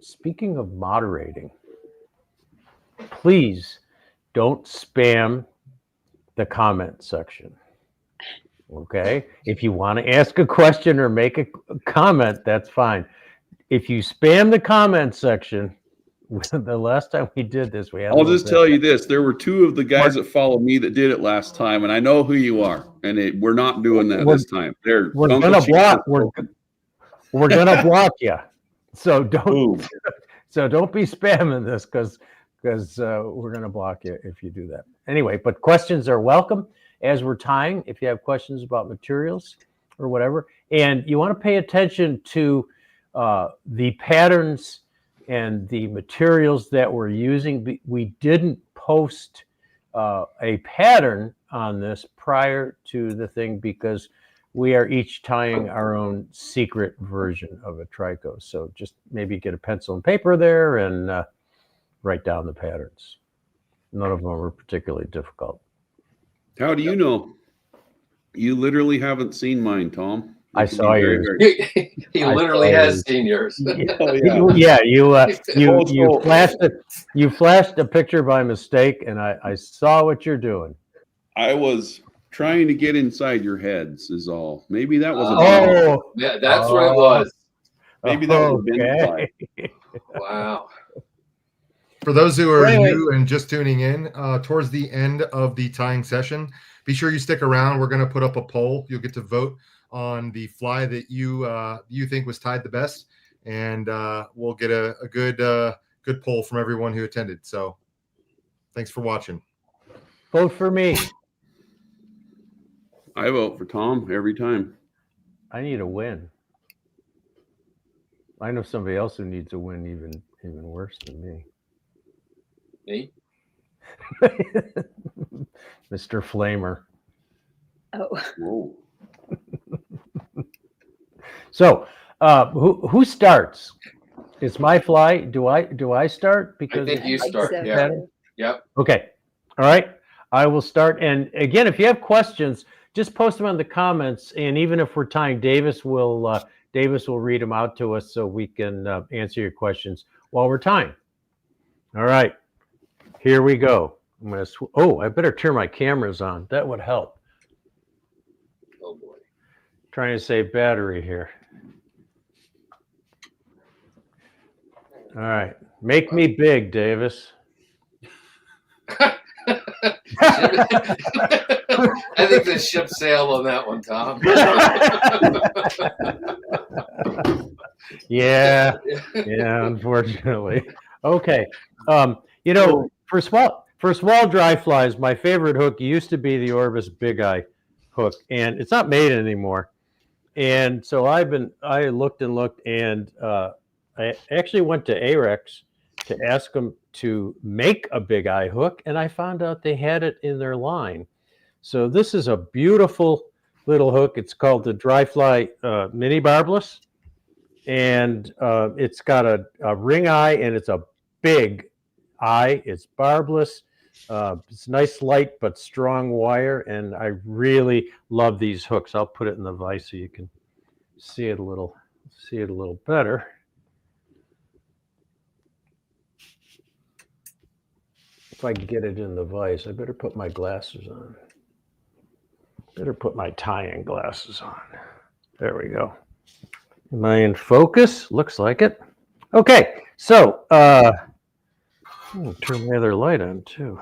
speaking of moderating, please don't spam the comment section. Okay? If you want to ask a question or make a comment, that's fine. If you spam the comment section, the last time we did this, we had. I'll just tell you this: there were two of the guys that follow me that did it last time, and I know who you are. And we're not doing that this time. We're gonna block. We're gonna block you. So don't. So don't be spamming this because we're gonna block you if you do that. Anyway, but questions are welcome as we're tying. If you have questions about materials or whatever, and you want to pay attention to the patterns and the materials that we're using. We didn't post a pattern on this prior to the thing because we are each tying our own secret version of a Trico. So just maybe get a pencil and paper there and write down the patterns. None of them are particularly difficult. How do you know? You literally haven't seen mine, Tom. I saw yours. He literally has seen yours. Yeah, you flashed it. You flashed a picture by mistake, and I saw what you're doing. I was trying to get inside your heads, is all. Maybe that was yeah, that's what it was. Maybe that would have been Wow. For those who are new and just tuning in, towards the end of the tying session, be sure you stick around. We're going to put up a poll. You'll get to vote on the fly that you think was tied the best, and we'll get a good poll from everyone who attended. So thanks for watching. Vote for me. I vote for Tom every time. I need a win. I know somebody else who needs a win even worse than me. Me? Mr. Flamer. Oh. Whoa. So, who starts? It's my fly. Do I start? Because I think you start. So. Yeah. Yep. Okay. All right. I will start. And again, if you have questions, just post them in the comments. And even if we're tying, Davis will read them out to us so we can answer your questions while we're tying. All right. Here we go. I'm gonna. I better turn my cameras on. That would help. Oh boy. Trying to save battery here. All right. Make me big, Davis. I think the ship sailed on that one, Tom. Yeah, unfortunately. Okay. For small dry flies, my favorite hook used to be the Orbis Big Eye hook, and it's not made anymore. And so I looked and looked, and I actually went to Arex to ask them to make a Big Eye hook, and I found out they had it in their line. So this is a beautiful little hook. It's called the Dry Fly Mini Barbless, and it's got a ring eye, and it's a big eye. It's barbless. It's nice, light but strong wire, and I really love these hooks. I'll put it in the vise so you can see it a little better. If I can get it in the vise, I better put my glasses on. Better put my tying glasses on. There we go. Am I in focus? Looks like it. Okay, so turn the other light on too.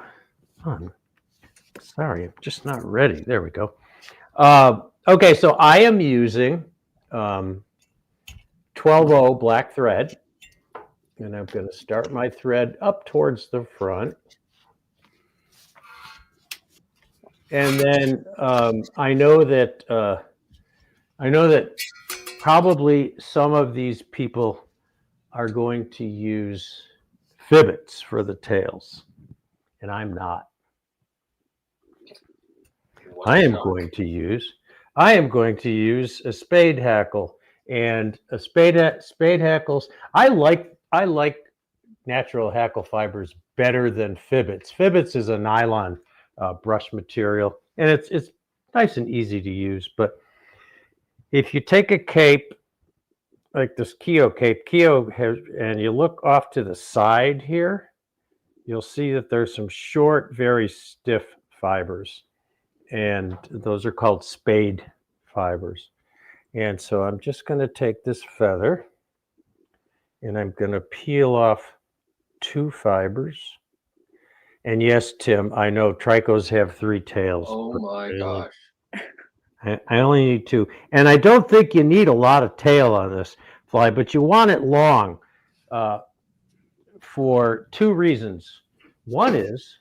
Sorry, I'm just not ready. There we go. Okay, so I am using 12-0 black thread, and I'm going to start my thread up towards the front. And then I know that probably some of these people are going to use fibbits for the tails, and I'm not. I am going to use a spade hackle, and a spade hackles. I like natural hackle fibers better than fibbits. Fibbits is a nylon brush material, and it's nice and easy to use. But if you take a cape, like this Keo cape. Keo has, and you look off to the side here, you'll see that there's some short, very stiff fibers, and those are called spade fibers. And so I'm just going to take this feather and I'm going to peel off 2 fibers. And yes, Tim, I know Tricos have 3 tails. Oh my gosh. I only need 2. And I don't think you need a lot of tail on this fly, but you want it long for 2 reasons. One is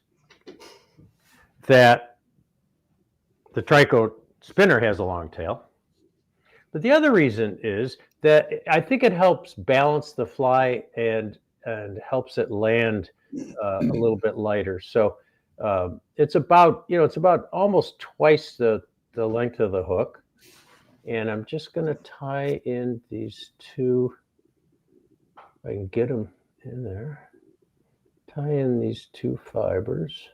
that the Trico Spinner has a long tail. But the other reason is that I think it helps balance the fly and helps it land a little bit lighter. So it's about almost twice the length of the hook. And I'm just going to tie in these 2, if I can get them in there, tie in these 2 fibers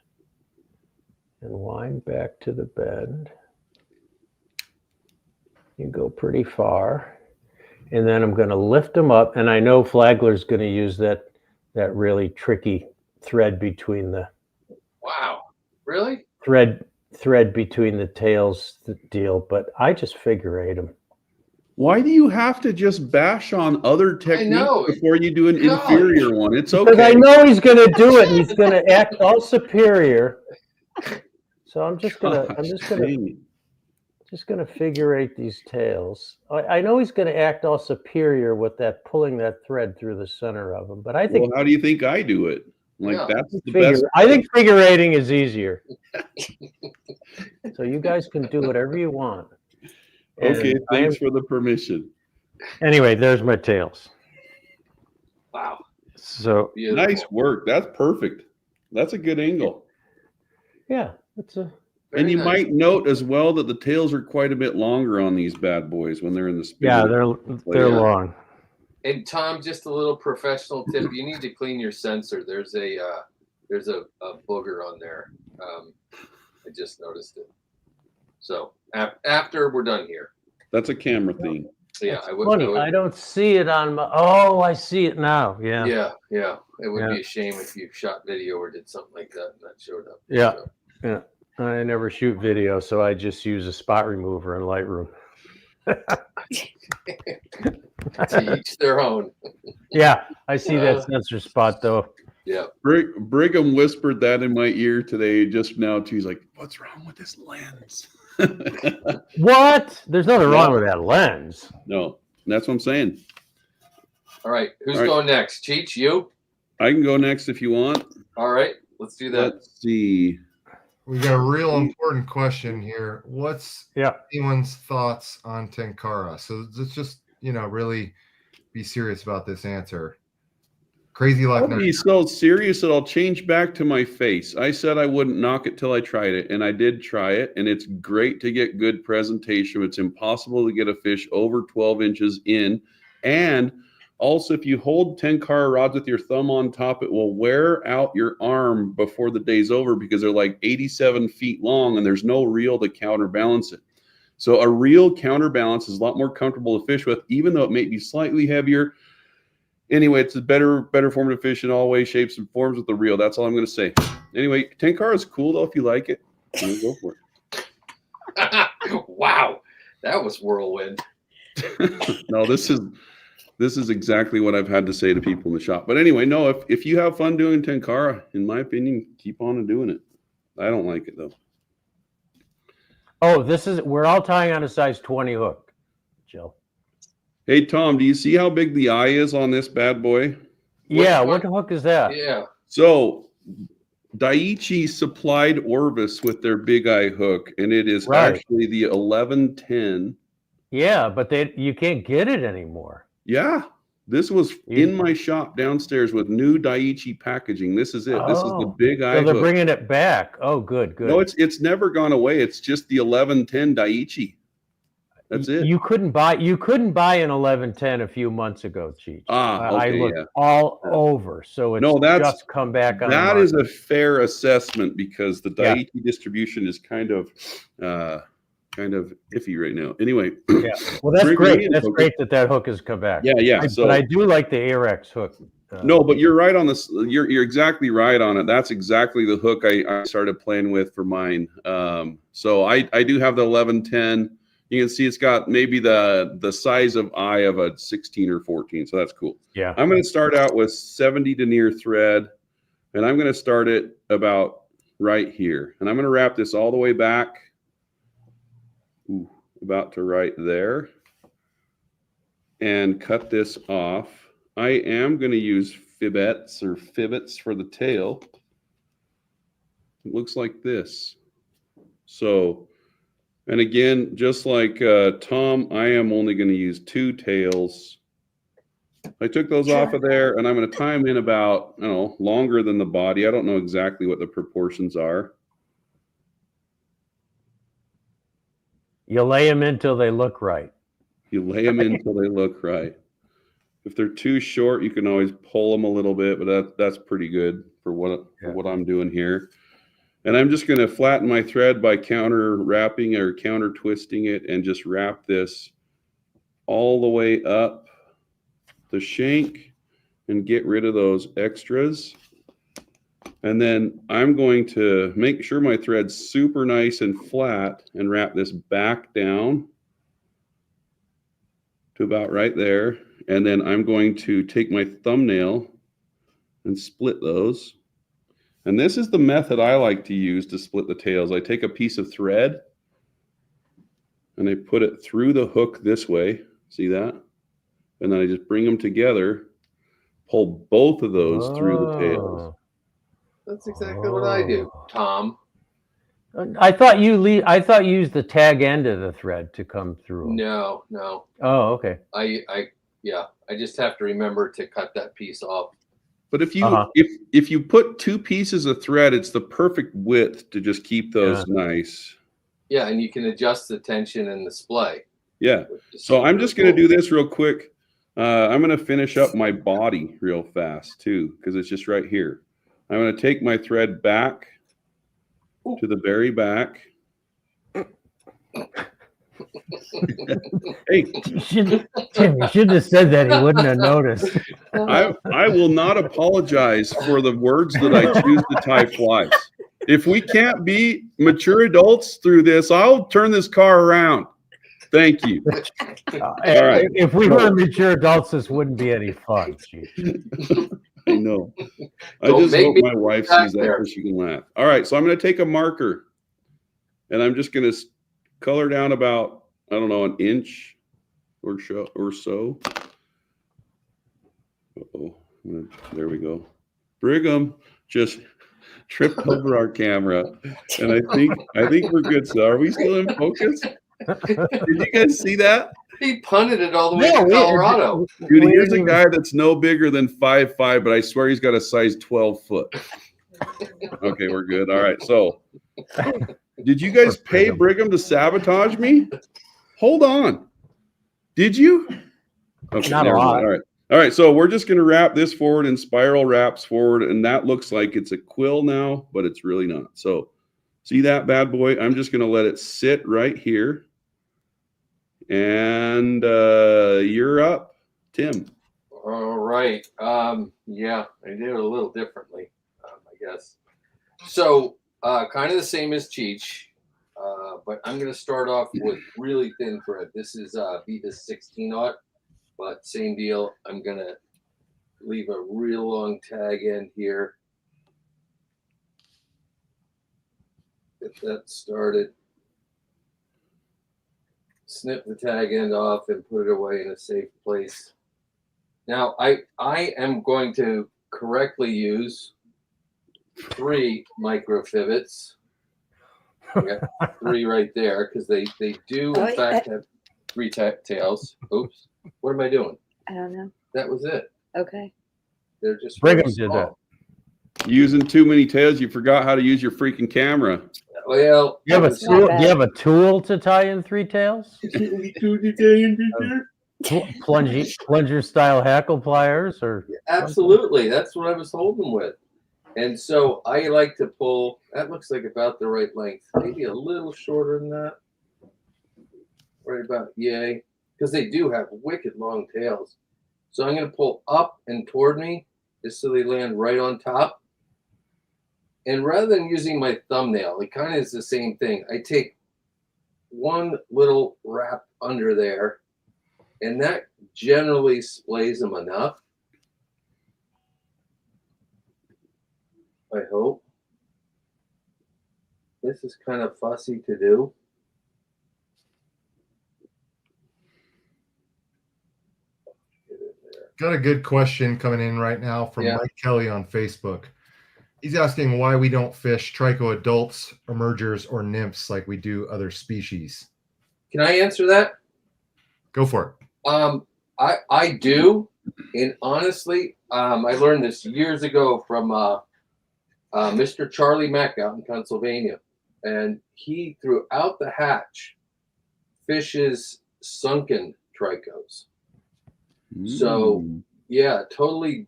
and wind back to the bend. You go pretty far. And then I'm going to lift them up. And I know Flagler's going to use that really tricky thread between the... Wow. Really? Thread between the tails deal, but I just figure 8 them. Why do you have to just bash on other techniques before you do an inferior one? It's okay. Because I know he's going to do it, and he's going to act all superior. So I'm just going to figure 8 these tails. I know he's going to act all superior with that, pulling that thread through the center of them. But I think. Well, how do you think I do it? That's the best. I think figure 8ing is easier. So you guys can do whatever you want. Okay, thanks for the permission. Anyway, there's my tails. Wow. So beautiful. Nice work. That's perfect. That's a good angle. Yeah, it's a. And you might note as well that the tails are quite a bit longer on these bad boys when they're in the spinner. Yeah, they're long. And Tom, just a little professional tip: you need to clean your sensor. There's a booger on there. I just noticed it. So after we're done here. That's a camera thing. Yeah, I don't see it on my. Oh, I see it now. Yeah. Yeah. It would be a shame if you shot video or did something like that and that showed up. Yeah. So. Yeah. I never shoot video, so I just use a spot remover in Lightroom. To each their own. Yeah, I see that sensor spot though. Yeah. Brigham whispered that in my ear today just now too. He's like, "What's wrong with this lens?" What? There's nothing wrong with that lens. No, that's what I'm saying. All right, who's going next? Cheech, you? I can go next if you want. All right, let's do that. Let's see. We got a real important question here. What's anyone's thoughts on Tenkara? So let's just, really be serious about this answer. Crazy Life. I'll be so serious that I'll change back to my face. I said I wouldn't knock it till I tried it, and I did try it, and it's great to get good presentation. It's impossible to get a fish over 12 inches in, and also, if you hold Tenkara rods with your thumb on top, it will wear out your arm before the day's over because they're like 87 feet long and there's no reel to counterbalance it. So a reel counterbalance is a lot more comfortable to fish with, even though it may be slightly heavier. Anyway, it's a better form to fish in all ways, shapes, and forms with the reel. That's all I'm going to say. Anyway, Tenkara is cool, though, if you like it. Go for it. Wow. That was whirlwind. No, this is exactly what I've had to say to people in the shop. But anyway, no, if you have fun doing Tenkara, in my opinion, keep on doing it. I don't like it, though. Oh, we're all tying on a size 20 hook, Jill. Hey, Tom, do you see how big the eye is on this bad boy? Yeah, what hook is that? Yeah. So Daiichi supplied Orvis with their big eye hook, and it is actually the 1110. Yeah, but you can't get it anymore. Yeah, this was in my shop downstairs with new Daiichi packaging. This is it. This is the big eye. So they're hook. bringing it back. Oh, good. No, it's never gone away. It's just the 1110 Daiichi. That's it. You couldn't buy an 1110 a few months ago, Cheech. I looked all over, so it's just come back on. That is a fair assessment because the Daiichi distribution is kind of kind of iffy right now. Anyway, Yeah. Well, that's bring me great. in, That's folks. great that hook has come back. Yeah. So but I do like the Arex hook. no, but you're right on this. You're exactly right on it. That's exactly the hook I started playing with for mine. So I do have the 1110. You can see it's got maybe the size of eye of a 16 or 14. So that's cool. Yeah. I'm going to start out with 70 denier thread, and I'm going to start it about right here. And I'm going to wrap this all the way back. Ooh, about to right there. And cut this off. I am going to use fibbets for the tail. It looks like this. So, and again, just like Tom, I am only going to use 2 tails. I took those off of there, and I'm going to tie them in about, I don't know, longer than the body. I don't know exactly what the proportions are. You lay them in till they look right. You lay them in until they look right. If they're too short, you can always pull them a little bit, but that's pretty good for what I'm doing here. And I'm just going to flatten my thread by counter wrapping or counter twisting it, and just wrap this all the way up the shank and get rid of those extras. And then I'm going to make sure my thread's super nice and flat and wrap this back down to about right there. And then I'm going to take my thumbnail and split those. And this is the method I like to use to split the tails. I take a piece of thread and I put it through the hook this way. See that? And then I just bring them together, pull both of those through the tails. That's exactly what I do, Tom. I thought you used the tag end of the thread to come through. No. Oh, okay. I just have to remember to cut that piece off. But if you if you put 2 pieces of thread, it's the perfect width to just keep those nice. Yeah, and you can adjust the tension and the splay. Yeah. So I'm just going to do this real quick. I'm going to finish up my body real fast too, because it's just right here. I'm going to take my thread back to the very back. Hey, Tim, you shouldn't have said that. He wouldn't have noticed. I will not apologize for the words that I choose to tie flies. If we can't be mature adults through this, I'll turn this car around. Thank you. All right. If we were mature adults, this wouldn't be any fun. I know. I just hope my wife sees that so she can laugh. All right, so I'm going to take a marker, and I'm just going to color down about, I don't know, an inch or so. Uh-oh. There we go. Brigham just tripped over our camera, and I think we're good. So are we still in focus? Did you guys see that? He punted it all the way to Colorado. Dude, here's a guy that's no bigger than 5'5", but I swear he's got a size 12 foot. Okay, we're good. All right. So did you guys pay Brigham to sabotage me? Hold on. Did you? Okay, not a lot. All right. All right. So we're just going to wrap this forward in spiral wraps forward. And that looks like it's a quill now, but it's really not. So see that bad boy? I'm just going to let it sit right here. And you're up, Tim. All right. Yeah, I did it a little differently, I guess. So kind of the same as Cheech, but I'm going to start off with really thin thread. This is Viva's 16-aught, but same deal. I'm going to leave a real long tag end here. Get that started. Snip the tag end off and put it away in a safe place. Now, I am going to correctly use 3 micro fibbets. I got 3 right there because they do in fact have 3 tails. Oops, what am I doing? I don't know. That was it. Okay. They're just Brigham did that. Using too many tails, you forgot how to use your freaking camera. Well, you have a tool. Do you have a tool to tie in 3 tails? Plunger style hackle pliers, or absolutely. That's what I was holding with. And so I like to pull. That looks like about the right length. Maybe a little shorter than that. right about yay, because they do have wicked long tails. So I'm going to pull up and toward me just so they land right on top. And rather than using my thumbnail, it kind of is the same thing. I take one little wrap under there, and that generally splays them enough. I hope. This is kind of fussy to do. Got a good question coming in right now from Mike Kelly on Facebook. He's asking why we don't fish trico adults, emergers, or nymphs like we do other species. Can I answer that? Go for it. I do, and honestly, I learned this years ago from Mr. Charlie Mack out in Pennsylvania, and he throughout the hatch fishes sunken tricos. So yeah, totally,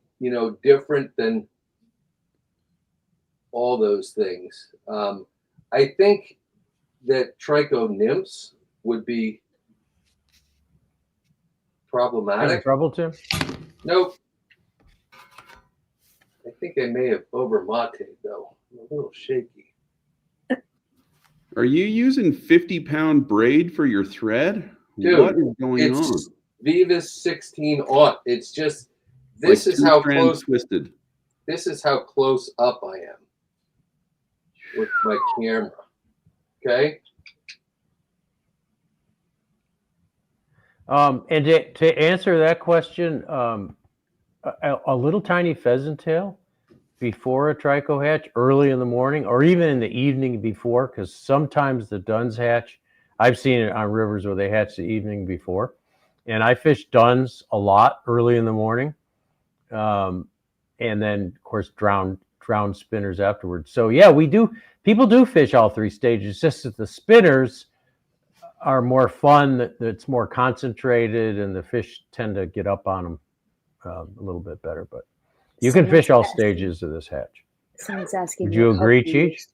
different than all those things. I think that trico nymphs would be problematic. Trouble, Tim? Nope. I think I may have over mate though. I'm a little shaky. Are you using 50-pound braid for your thread? Dude, what is going on? Vivas 16-aught. It's just this Like is how close twisted. This is how close up I am with my camera. Okay. And to answer that question, a little tiny pheasant tail before a trico hatch early in the morning or even in the evening before, because sometimes the duns hatch. I've seen it on rivers where they hatch the evening before. And I fish duns a lot early in the morning. And then, of course, drowned spinners afterwards. So, yeah, people do fish all three stages, just that the spinners are more fun, that's more concentrated, and the fish tend to get up on them a little bit better. But you can fish all stages of this hatch. Someone's asking. Would you agree, Cheech?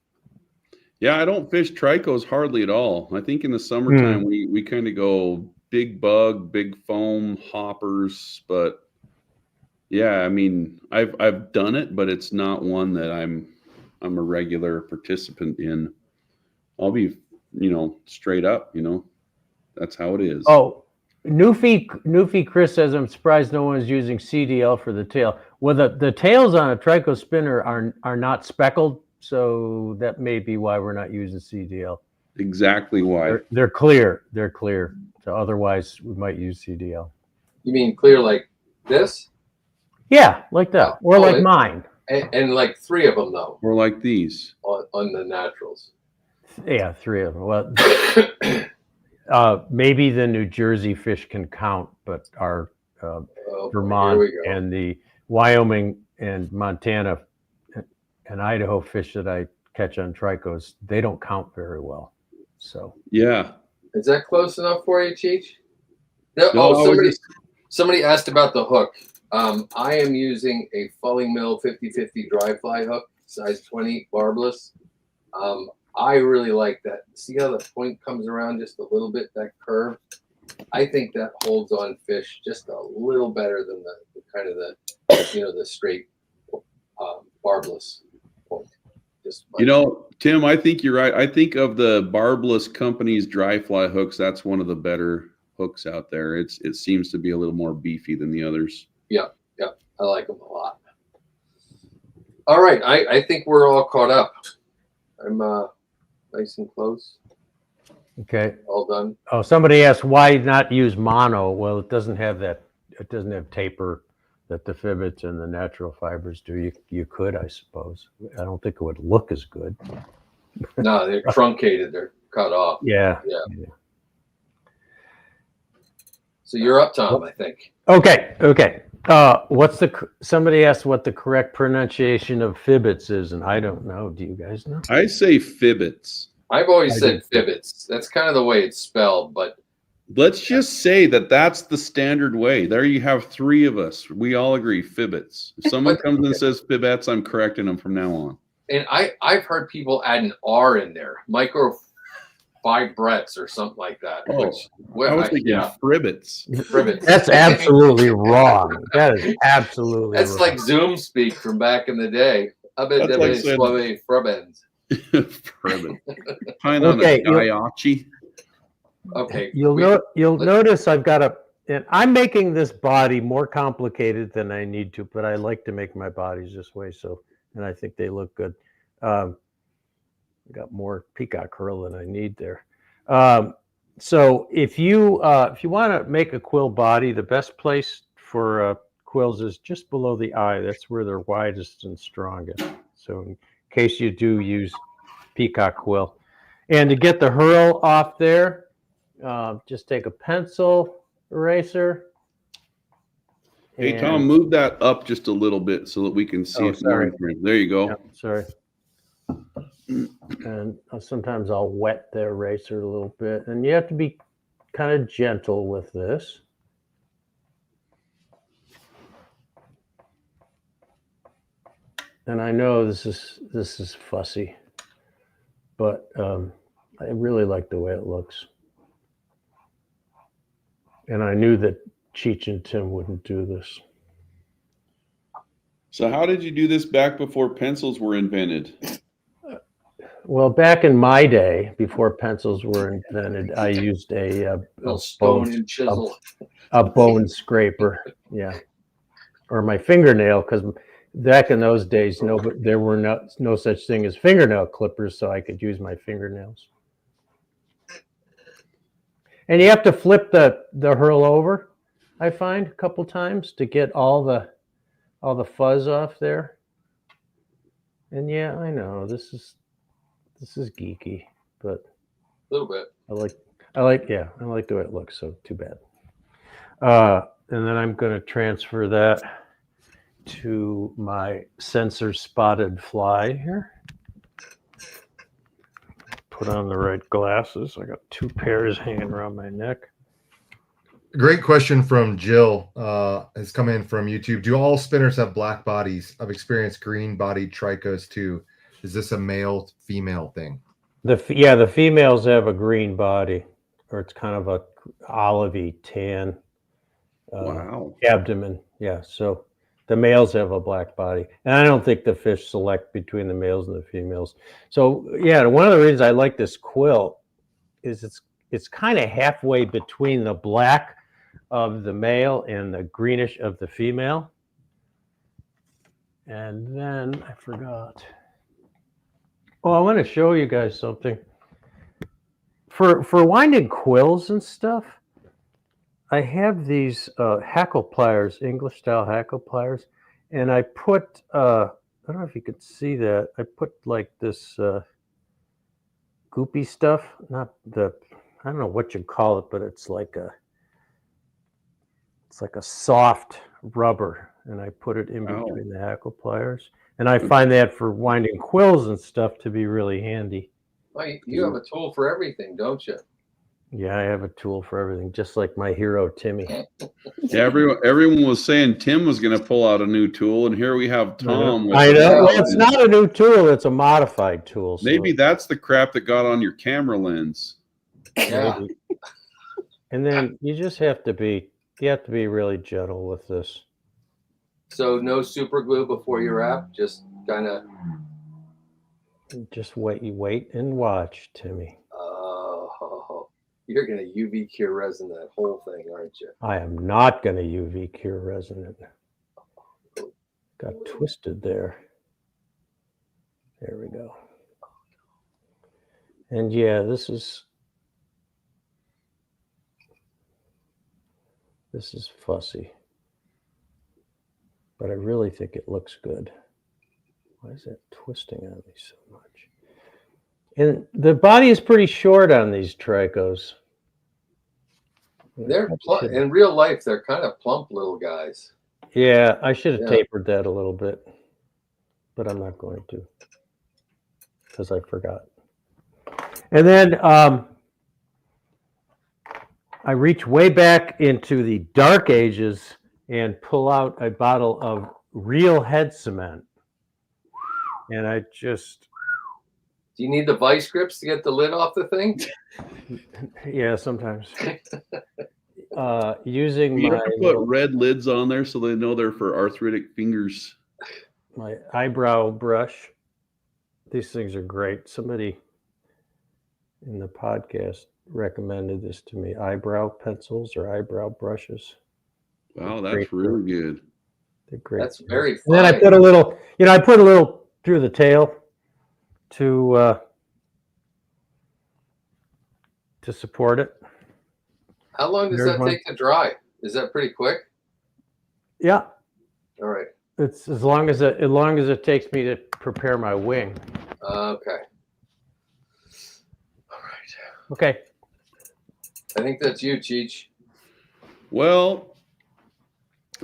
Yeah, I don't fish tricos hardly at all. I think in the summertime we kind of go big bug, big foam, hoppers. But yeah, I mean, I've done it, but it's not one that I'm a regular participant in. I'll be, straight up, that's how it is. Oh, Newfie Chris says, I'm surprised no one's using CDL for the tail. Well, the tails on a Trico spinner are not speckled, so that may be why we're not using CDL. Exactly why. They're clear. They're clear. So otherwise, we might use CDL. You mean clear like this? Yeah, like that. Or like mine. And like three of them, though. Or like these. On the naturals. Yeah, three of them. Well, maybe the New Jersey fish can count, but our Vermont and the Wyoming and Montana and Idaho fish that I catch on tricos, they don't count very well. So yeah. Is that close enough for you, Cheech? No, somebody asked about the hook. I am using a Fulling Mill 50/50 dry fly hook, size 20 barbless. I really like that. See how the point comes around just a little bit, that curve? I think that holds on fish just a little better than the kind of the straight barbless point. Tim, I think you're right. I think of the barbless company's dry fly hooks, that's one of the better hooks out there. It seems to be a little more beefy than the others. Yeah. I like them a lot. All right. I think we're all caught up. I'm nice and close. Okay. All done. Oh, somebody asked why not use mono. Well, it doesn't have that. It doesn't have taper that the fibbits and the natural fibers do. You could, I suppose. I don't think it would look as good. No, they're truncated. They're cut off. Yeah. So you're up, Tom, I think. Okay. Somebody asked what the correct pronunciation of fibbits is, and I don't know. Do you guys know? I say fibbits. I've always said fibbits. That's kind of the way it's spelled, but let's just say that's the standard way. There you have three of us. We all agree fibbits. If someone comes and says fibbets, I'm correcting them from now on. And I've heard people add an R in there. 5 Bretts or something like that. Oh, Which, I was thinking fribbits. Fribbits. That's absolutely wrong. That is absolutely That's wrong. like Zoom speak from back in the day. I bet That's like saying- Fribbins. Fribbit. Pine on Okay, a Daiachi. Okay. You'll notice I've got and I'm making this body more complicated than I need to, but I like to make my bodies this way. So, and I think they look good. I got more peacock curl than I need there. So if you want to make a quill body, the best place for quills is just below the eye. That's where they're widest and strongest. So in case you do use peacock quill, and to get the hurl off there, just take a pencil eraser. Hey, Tom, move that up just a little bit so that we can see it more in frame. There you go. Yeah, sorry. And sometimes I'll wet the eraser a little bit. And you have to be kind of gentle with this. And I know this is fussy, but I really like the way it looks. And I knew that Cheech and Tim wouldn't do this. So how did you do this back before pencils were invented? Well, back in my day, before pencils were invented, I used a stone and chisel. A bone scraper, yeah, or my fingernail, because back in those days, there were no such thing as fingernail clippers, so I could use my fingernails. And you have to flip the hurl over, I find, a couple times to get all the fuzz off there. And yeah, I know this is geeky, but a little bit. I like the way it looks. So too bad. And then I'm going to transfer that to my sensor spotted fly here. Put on the right glasses. I got 2 pairs hanging around my neck. Great question from Jill. Has come in from YouTube. Do all spinners have black bodies? I've experienced green-bodied tricos too. Is this a male-female thing? The females have a green body, or it's kind of a olivey tan abdomen. Yeah, so the males have a black body, and I don't think the fish select between the males and the females. So yeah, one of the reasons I like this quill is it's kind of halfway between the black of the male and the greenish of the female. And then I forgot. Oh, I want to show you guys something. For winding quills and stuff, I have these hackle pliers, English style hackle pliers, and I put I don't know if you could see that. I put like this goopy stuff, I don't know what you call it, but it's like a soft rubber, and I put it in between the hackle pliers. And I find that for winding quills and stuff to be really handy. Well, you have a tool for everything, don't you? Yeah, I have a tool for everything, just like my hero, Timmy. Yeah, everyone was saying Tim was going to pull out a new tool, and here we have Tom. I know. Well, it's not a new tool; it's a modified tool. So maybe that's the crap that got on your camera lens. Yeah. maybe. And then you just have to be really gentle with this. So no super glue before you wrap, just kind of. Just wait and watch, Timmy. Oh, you're gonna UV cure resin that whole thing, aren't you? I am not going to UV cure resin it. Got twisted there. There we go. And yeah, this is fussy, but I really think it looks good. Why is that twisting on me so much? And the body is pretty short on these Tricos. They're in real life. They're kind of plump little guys. Yeah, I should have tapered that a little bit, but I'm not going to because I forgot. And then I reach way back into the dark ages and pull out a bottle of real head cement. And I just Do you need the vice grips to get the lid off the thing? Yeah, sometimes. Using You my have to put red lids on there so they know they're for arthritic fingers. my eyebrow brush. These things are great. Somebody in the podcast recommended this to me. Eyebrow pencils or eyebrow brushes. Wow, They're that's great. really good. They're great. That's very fine. And then I put a little, I put a little through the tail to support it. How long does that take to dry? Is that pretty quick? Yeah. All right. It's as long as it takes me to prepare my wing. Okay. All right. Okay. I think that's you, Cheech. Well,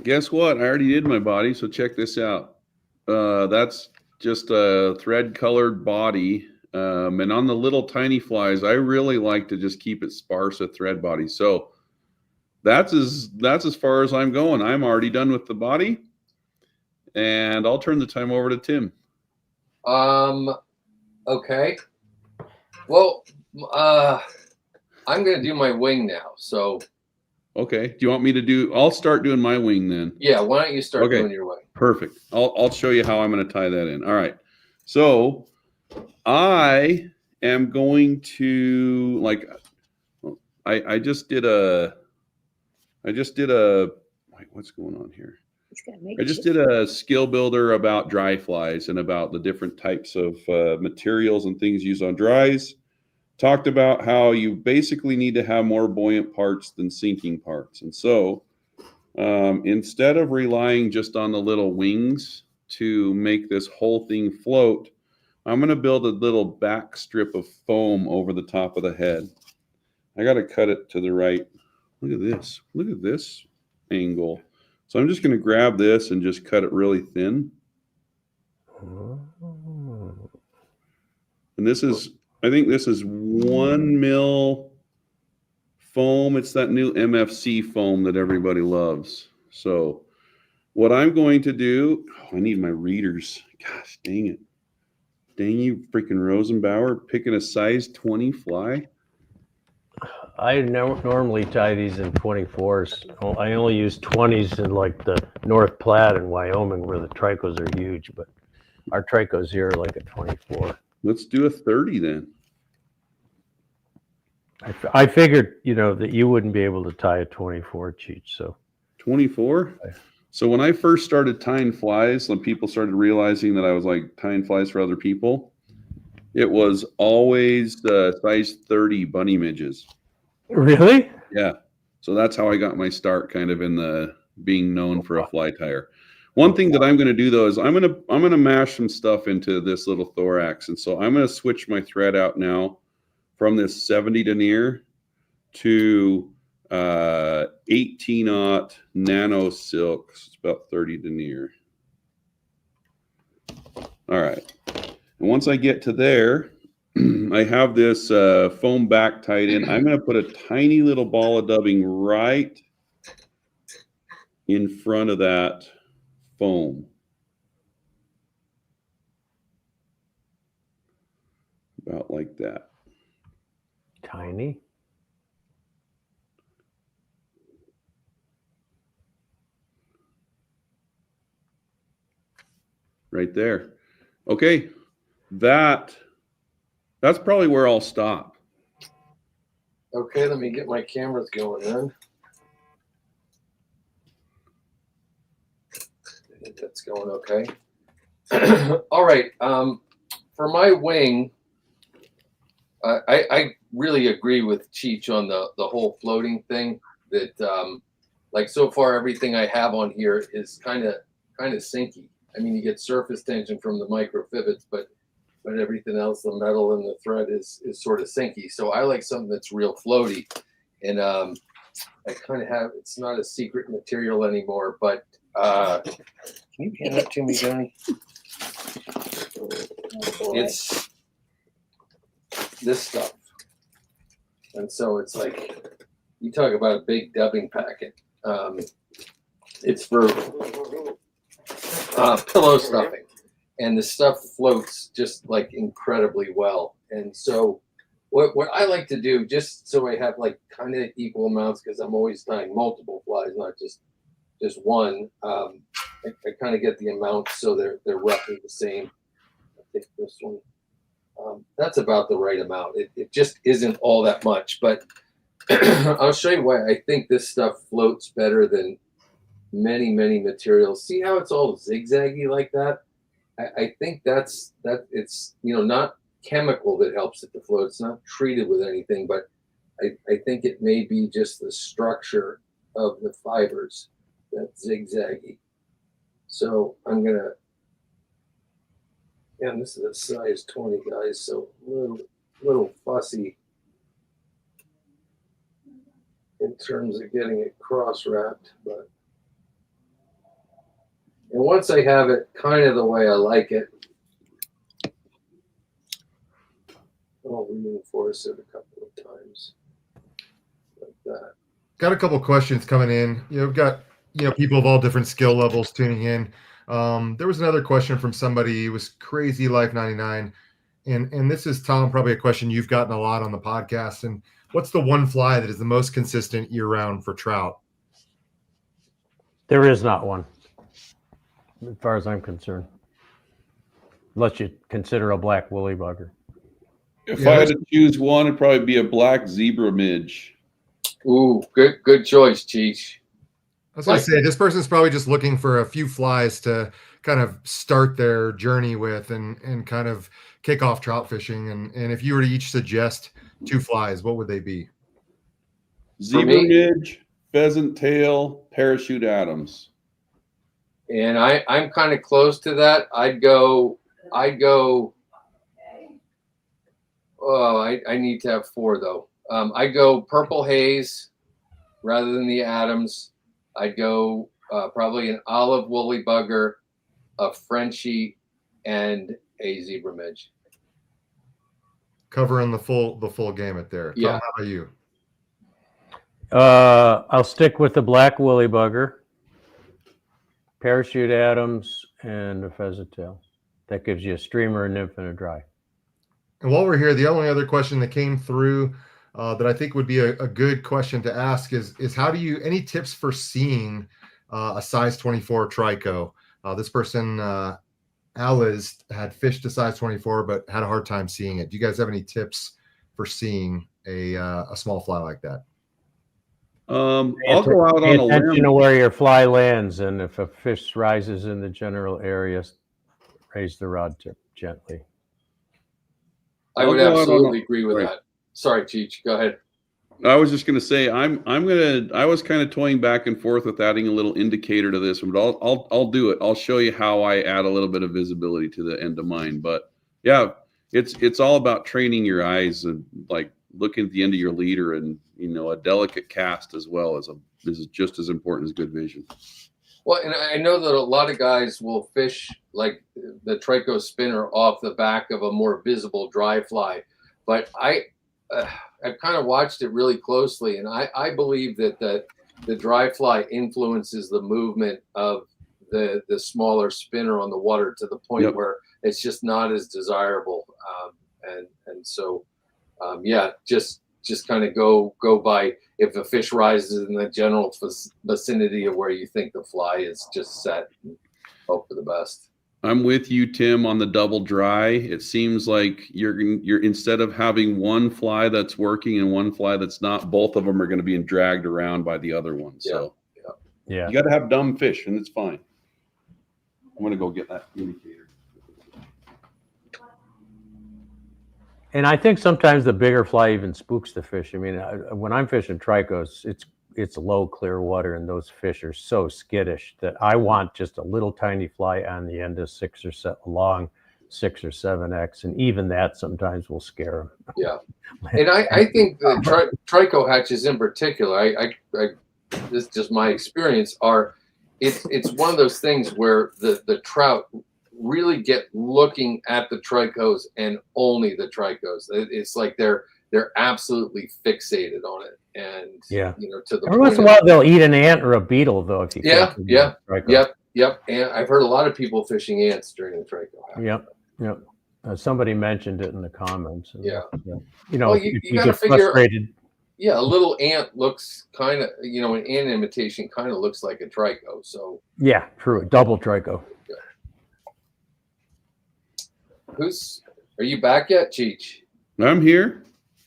guess what? I already did my body, so check this out. That's just a thread-colored body. And on the little tiny flies, I really like to just keep it sparse with thread body. So that's as far as I'm going. I'm already done with the body. And I'll turn the time over to Tim. Okay. Well, I'm going to do my wing now. So. Okay. Do you want me to do? I'll start doing my wing then. Yeah. Why don't you start doing your wing? Perfect. I'll show you how I'm going to tie that in. All right. So I am going to I just did a wait, what's going on here? I just did a skill builder about dry flies and about the different types of materials and things used on dries. Talked about how you basically need to have more buoyant parts than sinking parts. And so instead of relying just on the little wings to make this whole thing float, I'm going to build a little back strip of foam over the top of the head. I got to cut it to the right. Look at this. Look at this angle. So I'm just going to grab this and just cut it really thin. And this is, I think this is 1 mil foam. It's that new MFC foam that everybody loves. So what I'm going to do, I need my readers. Gosh, dang it. Dang you, freaking Rosenbauer, picking a size 20 fly. I normally tie these in 24s. I only use 20s in like the North Platte in Wyoming where the tricos are huge, but our tricos here are like a 24. Let's do a 30 then. I figured, that you wouldn't be able to tie a 24, Cheech, so. 24? So when I first started tying flies, when people started realizing that I was like tying flies for other people, it was always size 30 bunny midges. Really? Yeah. So that's how I got my start kind of in the being known for a fly tire. One thing that I'm going to do though is I'm going to mash some stuff into this little thorax. And so I'm going to switch my thread out now from this 70 denier to 18-aught nano silk. So it's about 30 denier. All right. And once I get to there, I have this foam back tied in. I'm going to put a tiny little ball of dubbing right in front of that foam. About like that. Tiny. Right there. Okay. That's probably where I'll stop. Okay, let me get my cameras going then. I think that's going okay. All right. For my wing, I really agree with Cheech on the whole floating thing. That like so far everything I have on here is kind of sinky. I mean, you get surface tension from the microfivets, but everything else, the metal and the thread is sort of sinky. So I like something that's real floaty. And I kind of have, it's not a secret material anymore, but can you hand that to me, Johnny? It's this stuff. And so it's like, you talk about a big dubbing packet. It's for pillow stuffing. and the stuff floats just like incredibly well. And so what I like to do, just so I have like kind of equal amounts, because I'm always tying multiple flies, not just one. I kind of get the amounts so they're roughly the same. I think this one, that's about the right amount. It just isn't all that much, but I'll show you why I think this stuff floats better than many materials. See how it's all zigzaggy like that? I think that it's not chemical that helps it to float. It's not treated with anything, but I think it may be just the structure of the fibers that's zigzaggy. So I'm gonna, and this is a size 20, guys, so little fussy in terms of getting it cross-wrapped, but and once I have it kind of the way I like it, I'll reinforce it a couple of times like that. Got a couple questions coming in. We've got people of all different skill levels tuning in. There was another question from somebody. It was Crazy Life 99, and this is, Tom, probably a question you've gotten a lot on the podcast. And what's the one fly that is the most consistent year-round for trout? There is not one, as far as I'm concerned, unless you consider a black woolly bugger. If I had to choose one, it'd probably be a black zebra midge. Ooh, good choice, Cheech. I was going to say, this person's probably just looking for a few flies to kind of start their journey with and kind of kick off trout fishing. And if you were to each suggest 2 flies, what would they be? Zebra midge, pheasant tail, parachute Adams. And I'm kind of close to that. I'd go. Oh, I need to have 4 though. I'd go purple haze rather than the Adams. I'd go probably an olive woolly bugger, a Frenchie, and a zebra midge. Covering the full gamut there. Yeah. Tom, how about you? I'll stick with the black woolly bugger, parachute Adams, and a pheasant tail. That gives you a streamer, a nymph, and a dry. And while we're here, the only other question that came through that I think would be a good question to ask is how do you, any tips for seeing a size 24 trico? This person, Aliz, had fished a size 24 but had a hard time seeing it. Do you guys have any tips for seeing a small fly like that? I'll go out on a limb. Attention to where your fly lands, and if a fish rises in the general area, raise the rod tip gently. I would absolutely agree with that. Sorry, Cheech, go ahead. I was just going to say I was kind of toying back and forth with adding a little indicator to this one, but I'll do it. I'll show you how I add a little bit of visibility to the end of mine. But yeah, it's all about training your eyes and like looking at the end of your leader, and a delicate cast as well is just as important as good vision. Well, and I know that a lot of guys will fish like the Trico Spinner off the back of a more visible dry fly, but I've kind of watched it really closely, and I believe that the dry fly influences the movement of the smaller spinner on the water to the point where it's just not as desirable, and so just kind of go by if a fish rises in the general vicinity of where you think the fly is, just set and hope for the best. I'm with you, Tim, on the double dry. It seems like you're instead of having one fly that's working and one fly that's not, both of them are going to be dragged around by the other one. So yeah, you got to have dumb fish, and it's fine. I'm going to go get that indicator. And I think sometimes the bigger fly even spooks the fish. I mean, when I'm fishing tricos, it's low, clear water, and those fish are so skittish that I want just a little tiny fly on the end of 6 or 7 long, 6 or 7X, and even that sometimes will scare them. Yeah, and I think the trico hatches in particular, I this is just my experience, it's one of those things where the trout really get looking at the tricos and only the tricos. It's like they're absolutely fixated on it, and to the every once in a while they'll eat an ant or a beetle though. If you yep. And I've heard a lot of people fishing ants during the trico. Yep. Yep. Somebody mentioned it in the comments. And, Yeah. You know, Well, if you you gotta get figure- frustrated. Yeah, a little ant looks kind of, an ant imitation kind of looks like a trico. So Yeah, true. Double Trico. are you back yet, Cheech? I'm here.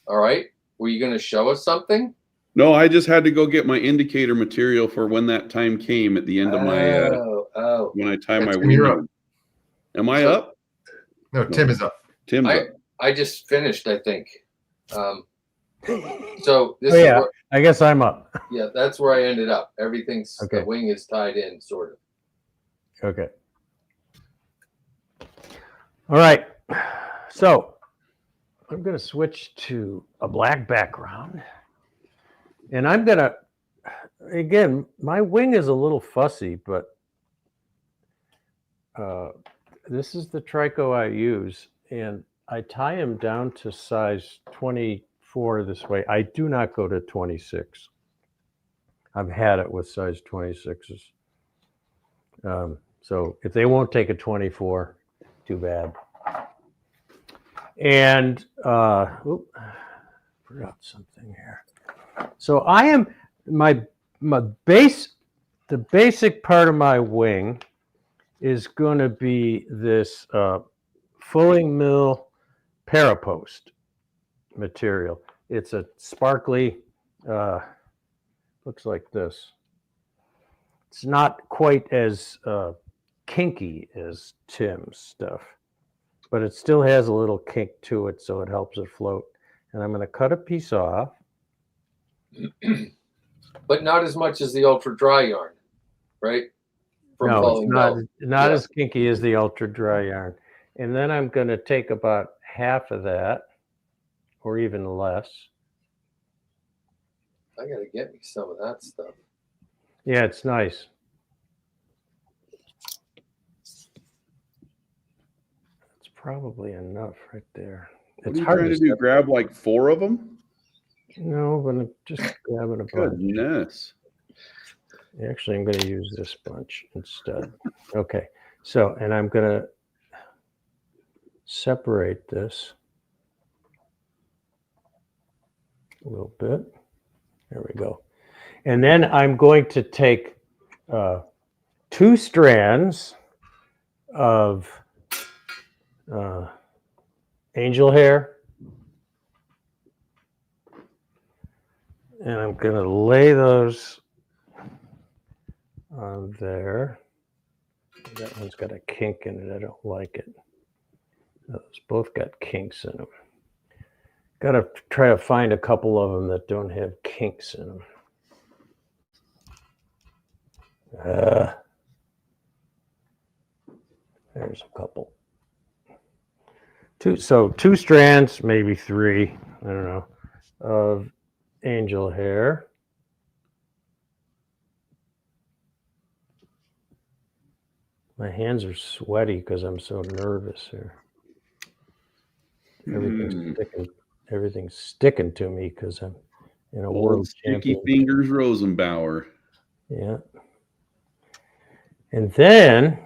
All right. Were you going to show us something? No, I just had to go get my indicator material for when that time came at the end of my when I tie my Tim, wing. you're up. Am I So- up? No, Tim is up. Tim's up. I just finished, I think. So this Oh, is yeah. where, I guess I'm up. yeah, that's where I ended up. Everything's Okay. the wing is tied in, sort of. Okay. All right. So I'm going to switch to a black background. And I'm going to, again, my wing is a little fussy, but this is the Trico I use. And I tie him down to size 24 this way. I do not go to 26. I've had it with size 26s. So if they won't take a 24, too bad. And forgot something here. So I am my base. The basic part of my wing is going to be this fulling mill parapost material. It's a sparkly. Looks like this. It's not quite as kinky as Tim's stuff, but it still has a little kink to it, so it helps it float. And I'm going to cut a piece off. But not as much as the ultra dry yarn, right? From No, it's Falling Mill. not Yeah. as kinky as the ultra dry yarn. And then I'm going to take about half of that, or even less. I got to get me some of that stuff. Yeah, it's nice. It's probably enough right there. What It's are you hard trying to to do? separate. Grab like 4 of them? No, but I'm just grabbing a bunch. Goodness. Actually, I'm going to use this bunch instead. Okay. So, and I'm going to separate this a little bit. There we go. And then I'm going to take 2 strands of angel hair, and I'm going to lay those on there. That one's got a kink in it. I don't like it. Those both got kinks in them. Got to try to find a couple of them that don't have kinks in them. There's a couple. 2 strands, maybe 3, I don't know, of angel hair. My hands are sweaty because I'm so nervous here. Everything's sticking to me because I'm in a Old world sticky champion. fingers Rosenbauer. Yeah. And then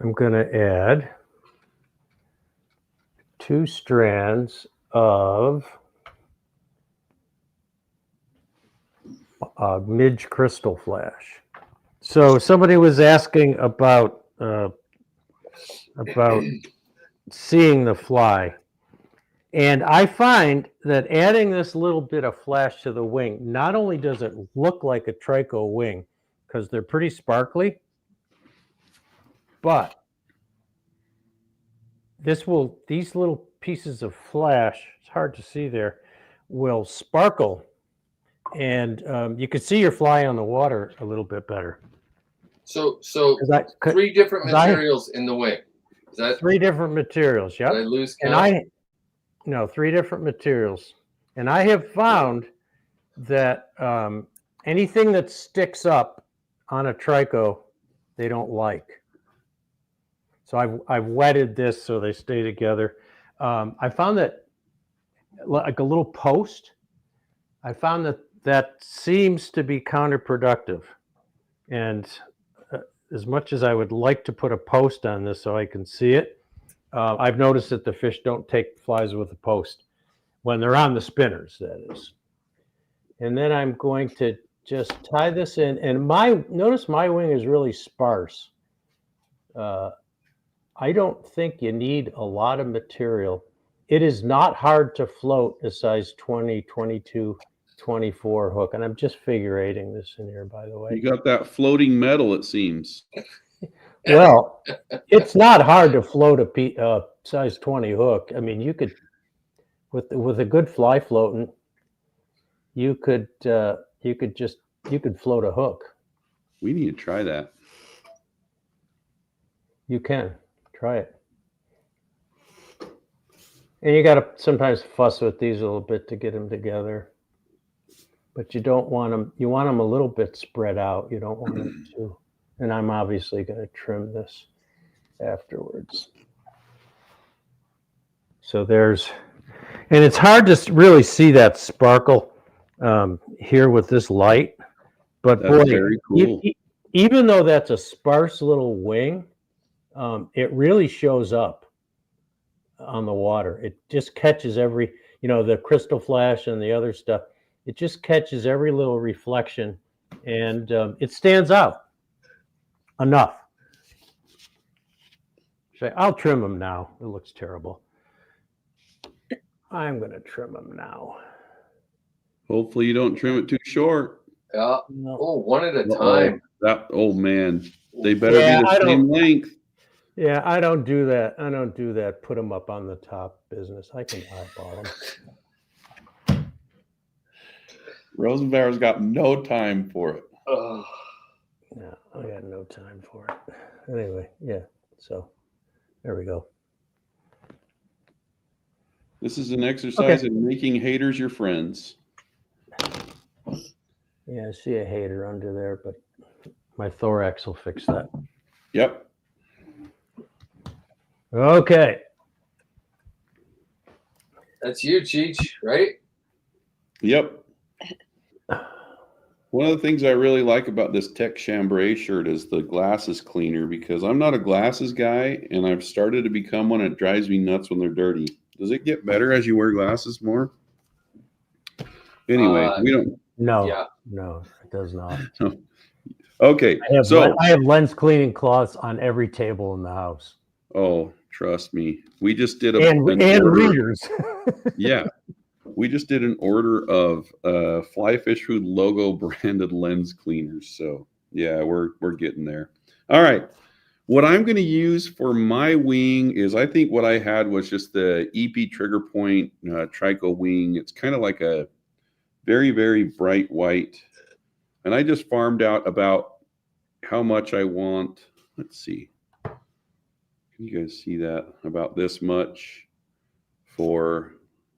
I'm going to add 2 strands of Midge Crystal Flash. So somebody was asking about seeing the fly. And I find that adding this little bit of flash to the wing, not only does it look like a Trico wing, because they're pretty sparkly, but these little pieces of flash, it's hard to see there, will sparkle. And you can see your fly on the water a little bit better. So 3 different materials in the wing. Is that 3 different materials? Yep. Did I lose And count? 3 different materials. And I have found that anything that sticks up on a Trico, they don't like. So I've wetted this so they stay together. I found that like a little post, I found that seems to be counterproductive. And as much as I would like to put a post on this so I can see it, I've noticed that the fish don't take flies with a post when they're on the spinners, that is. And then I'm going to just tie this in, and notice my wing is really sparse. I don't think you need a lot of material. It is not hard to float a size 20, 22, 24 hook. And I'm just figure eighting this in here, by the way. You got that floating metal, it seems. Well, it's not hard to float a size 20 hook. I mean, you could, with a good fly floating, you could float a hook. We need to try that. You can try it. And you got to sometimes fuss with these a little bit to get them together. But you don't want them, you want them a little bit spread out. You don't want them to. And I'm obviously going to trim this afterwards. So there's, and it's hard to really see that sparkle here with this light. But That's boy, very cool. even though that's a sparse little wing, it really shows up on the water. It just catches every, the crystal flash and the other stuff. It just catches every little reflection, and it stands out enough. I'll trim them now. It looks terrible. I'm going to trim them now. Hopefully you don't trim it too short. Yeah. No. Oh, one at a time. Oh man, they better be the same length. Yeah, I don't do that. I don't do that. Put them up on the top business. I can eyeball them. Rosenbauer's got no time for it. Oh. No, I got no time for it. Anyway, yeah. So there we go. This is an exercise in making haters your friends. Yeah, I see a hater under there, but my thorax will fix that. Yep. Okay. That's you, Cheech, right? Yep. One of the things I really like about this Tech Chambray shirt is the glasses cleaner, because I'm not a glasses guy and I've started to become one. It drives me nuts when they're dirty. Does it get better as you wear glasses more? Anyway, we don't. No, Yeah. no, it does not. Okay. I have lens cleaning cloths on every table in the house. Oh, trust me. We just did And readers. Yeah. We just did an order of Fly Fish Food logo branded lens cleaners. So yeah, we're getting there. All right. What I'm going to use for my wing is, I think what I had was just the EP Trigger Point Trico wing. It's kind of like a very, very bright white. And I just farmed out about how much I want. Let's see. Can you guys see that? About this much for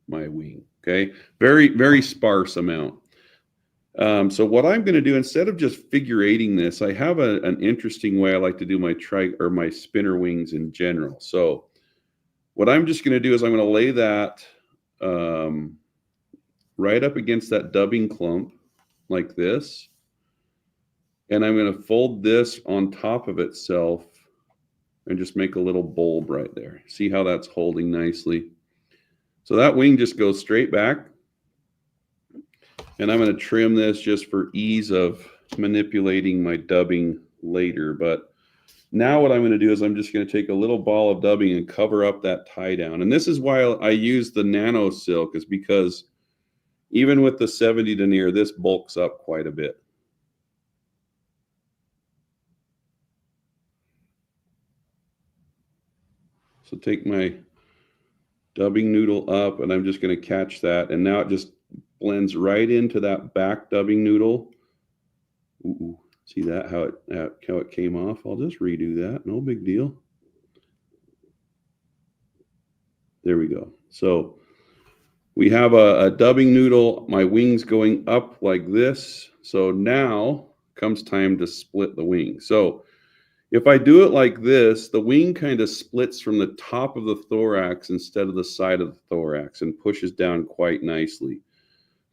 my wing. Okay. Very, very sparse amount. So what I'm going to do, instead of just figure eighting this, I have an interesting way I like to do my spinner wings in general. So what I'm just going to do is I'm going to lay that right up against that dubbing clump like this. And I'm going to fold this on top of itself and just make a little bulb right there. See how that's holding nicely. So that wing just goes straight back. And I'm going to trim this just for ease of manipulating my dubbing later. But now what I'm going to do is I'm just going to take a little ball of dubbing and cover up that tie down. And this is why I use the nano silk, is because even with the 70 denier, this bulks up quite a bit. So take my dubbing noodle up, and I'm just going to catch that. And now it just blends right into that back dubbing noodle. Ooh, see that, how it came off? I'll just redo that. No big deal. There we go. So we have a dubbing noodle. My wing's going up like this. So now comes time to split the wing. So if I do it like this, the wing kind of splits from the top of the thorax instead of the side of the thorax and pushes down quite nicely.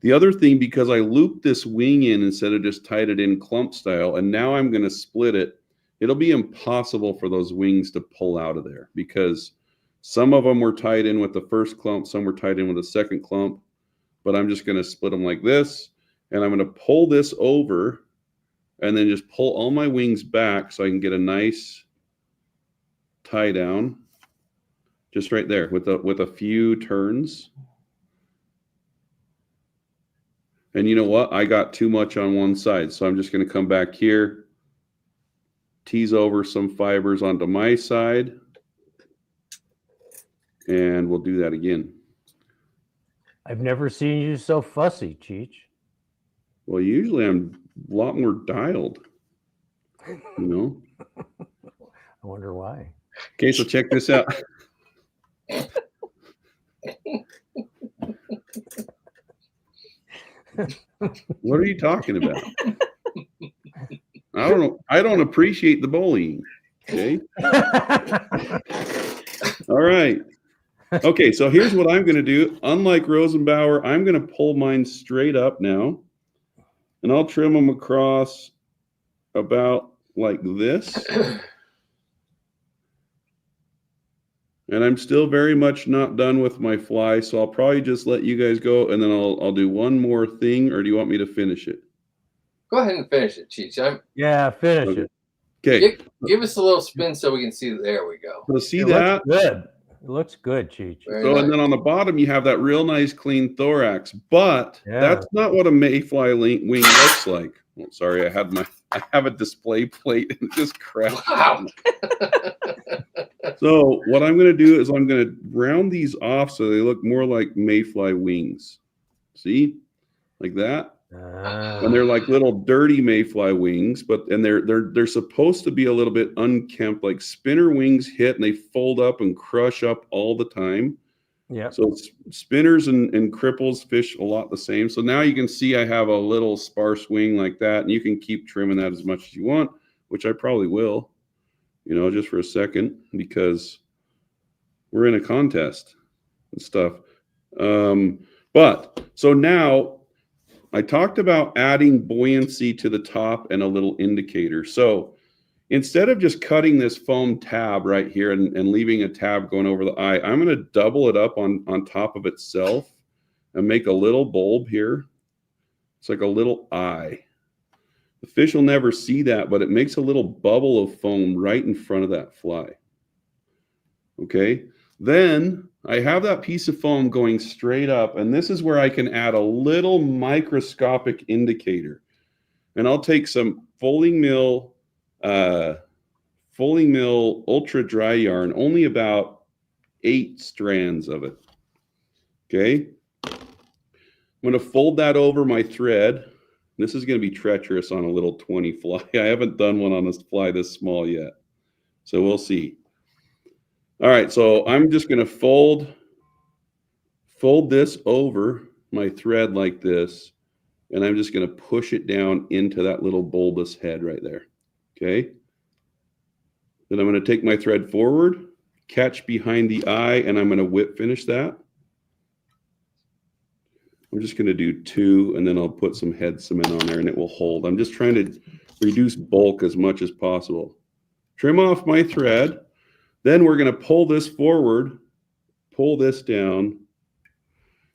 The other thing, because I looped this wing in instead of just tied it in clump style, and now I'm going to split it, it'll be impossible for those wings to pull out of there because some of them were tied in with the first clump, some were tied in with the second clump, but I'm just going to split them like this, and I'm going to pull this over and then just pull all my wings back so I can get a nice tie down just right there with a few turns. And you know what? I got too much on one side, so I'm just going to come back here, tease over some fibers onto my side, and we'll do that again. I've never seen you so fussy, Cheech. Well, usually I'm a lot more dialed, you know? I wonder why. Okay, so check this out. What are you talking about? I don't know. I don't appreciate the bullying. Okay. All right. Okay, so here's what I'm going to do. Unlike Rosenbauer, I'm going to pull mine straight up now, and I'll trim them across about like this. And I'm still very much not done with my fly, so I'll probably just let you guys go, and then I'll do one more thing, or do you want me to finish it? Go ahead and finish it, Cheech. Yeah, finish Okay. it. Okay. Give us a little spin so we can see. There we go. So see It that? looks good. It looks good, Cheech. Very So, nice. and then on the bottom, you have that real nice clean thorax, but Yeah. that's not what a mayfly wing looks like. Oh, sorry, I have a display plate and it just crashed. Wow. So what I'm going to do is I'm going to round these off so they look more like mayfly wings. See, like that. And they're like little dirty mayfly wings, and they're supposed to be a little bit unkempt, like spinner wings hit and they fold up and crush up all the time. Yeah. So spinners and cripples fish a lot the same. So now you can see I have a little sparse wing like that, and you can keep trimming that as much as you want, which I probably will, you know, just for a second, because we're in a contest and stuff. But so now I talked about adding buoyancy to the top and a little indicator. So instead of just cutting this foam tab right here and leaving a tab going over the eye, I'm going to double it up on top of itself and make a little bulb here. It's like a little eye. The fish will never see that, but it makes a little bubble of foam right in front of that fly. Okay. Then I have that piece of foam going straight up, and this is where I can add a little microscopic indicator. And I'll take some Fulling Mill ultra dry yarn, only about 8 strands of it. Okay. I'm going to fold that over my thread. This is going to be treacherous on a little 20 fly. I haven't done one on a fly this small yet, so we'll see. All right, so I'm just going to fold this over my thread like this, and I'm just going to push it down into that little bulbous head right there. Okay. Then I'm going to take my thread forward, catch behind the eye, and I'm going to whip finish that. I'm just going to do 2, and then I'll put some head cement on there, and it will hold. I'm just trying to reduce bulk as much as possible. Trim off my thread. Then we're going to pull this forward, pull this down,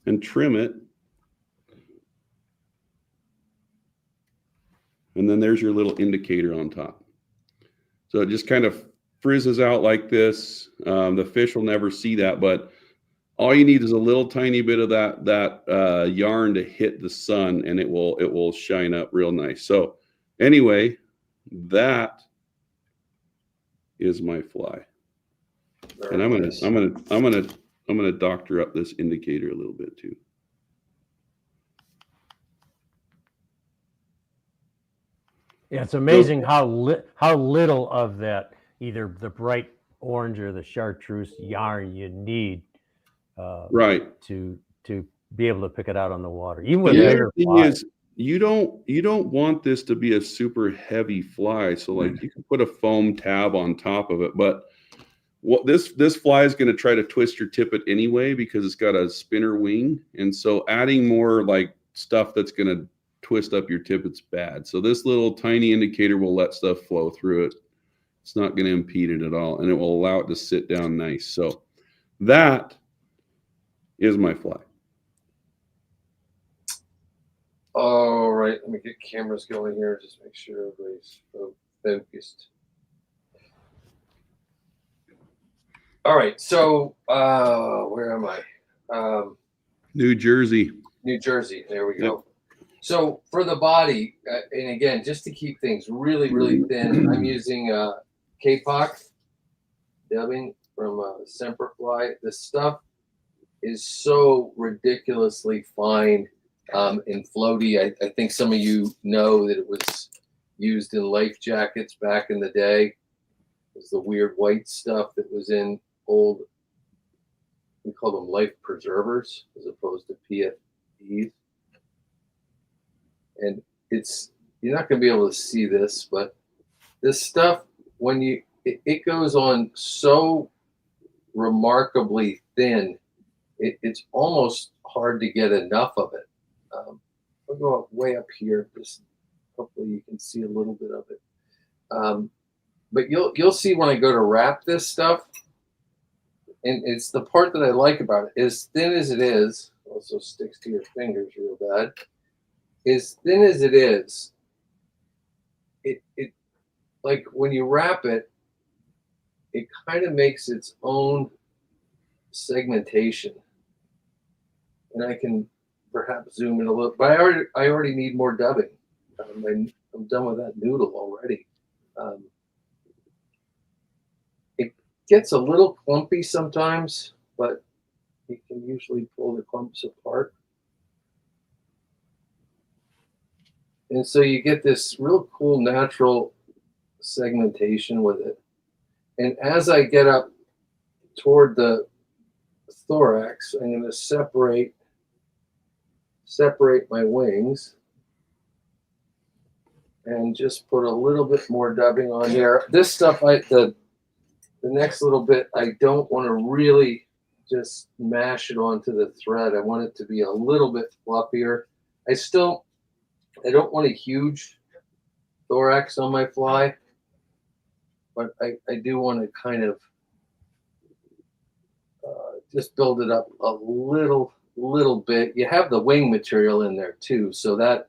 and trim it. And then there's your little indicator on top. So it just kind of frizzes out like this. The fish will never see that, but all you need is a little tiny bit of that yarn to hit the sun, and it will shine up real nice. So anyway, that is my fly. And I'm gonna doctor up this indicator a little bit too. Yeah, it's amazing how little of that, either the bright orange or the chartreuse yarn, you need Right. to be able to pick it out on the water. Even with The bigger other thing flies. is you don't want this to be a super heavy fly. So like you can put a foam tab on top of it, but what this fly is going to try to twist your tippet anyway because it's got a spinner wing, and so adding more like stuff that's going to twist up your tippet's bad. So this little tiny indicator will let stuff flow through it It's not going to impede it at all, and it will allow it to sit down nice. So that is my fly. All right, let me get cameras going here. Just make sure everybody's focused. All right, so where am I? New Jersey. New Jersey. There we Yep. go. So for the body, and again, just to keep things really, really thin, I'm using K-Poc dubbing from Semperfly. The stuff is so ridiculously fine and floaty. I think some of you know that it was used in life jackets back in the day. It was the weird white stuff that was in old, we call them life preservers as opposed to PFDs. And it's, you're not going to be able to see this, but this stuff, when you, it goes on so remarkably thin, it's almost hard to get enough of it. I'll go up way up here, just hopefully you can see a little bit of it. But you'll see when I go to wrap this stuff, and it's the part that I like about it. As thin as it is, also sticks to your fingers real bad. As thin as it is, it like when you wrap it, it kind of makes its own segmentation. And I can perhaps zoom in a little, but I already need more dubbing. I'm done with that noodle already. It gets a little clumpy sometimes, but you can usually pull the clumps apart. And so you get this real cool natural segmentation with it. And as I get up toward the thorax, I'm going to separate my wings and just put a little bit more dubbing on there. This stuff, the next little bit, I don't want to really just mash it onto the thread. I want it to be a little bit fluffier. I don't want a huge thorax on my fly, but I do want to kind of just build it up a little bit. You have the wing material in there too, so that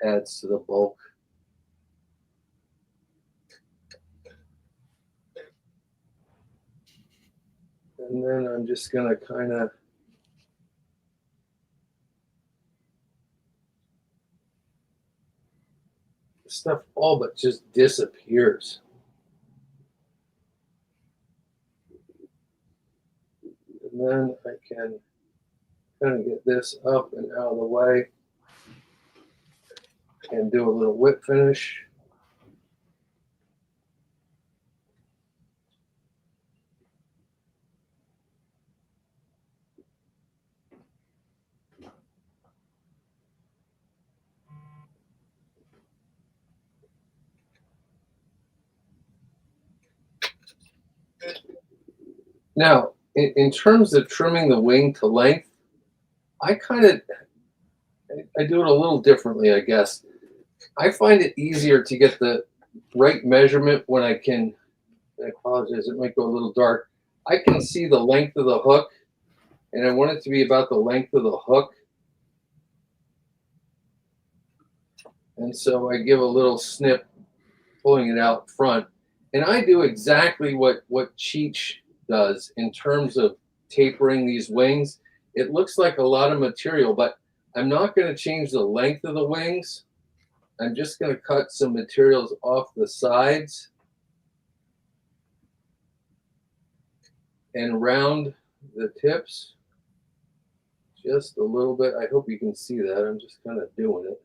adds to the bulk. And then I'm just gonna kind of stuff all but just disappears. And then I can kind of get this up and out of the way and do a little whip finish. Now, in terms of trimming the wing to length, I do it a little differently, I guess. I find it easier to get the right measurement when I can, I apologize, it might go a little dark. I can see the length of the hook, and I want it to be about the length of the hook. And so I give a little snip, pulling it out front. And I do exactly what Cheech does in terms of tapering these wings. It looks like a lot of material, but I'm not going to change the length of the wings. I'm just going to cut some materials off the sides and round the tips just a little bit. I hope you can see that. I'm just kind of doing it.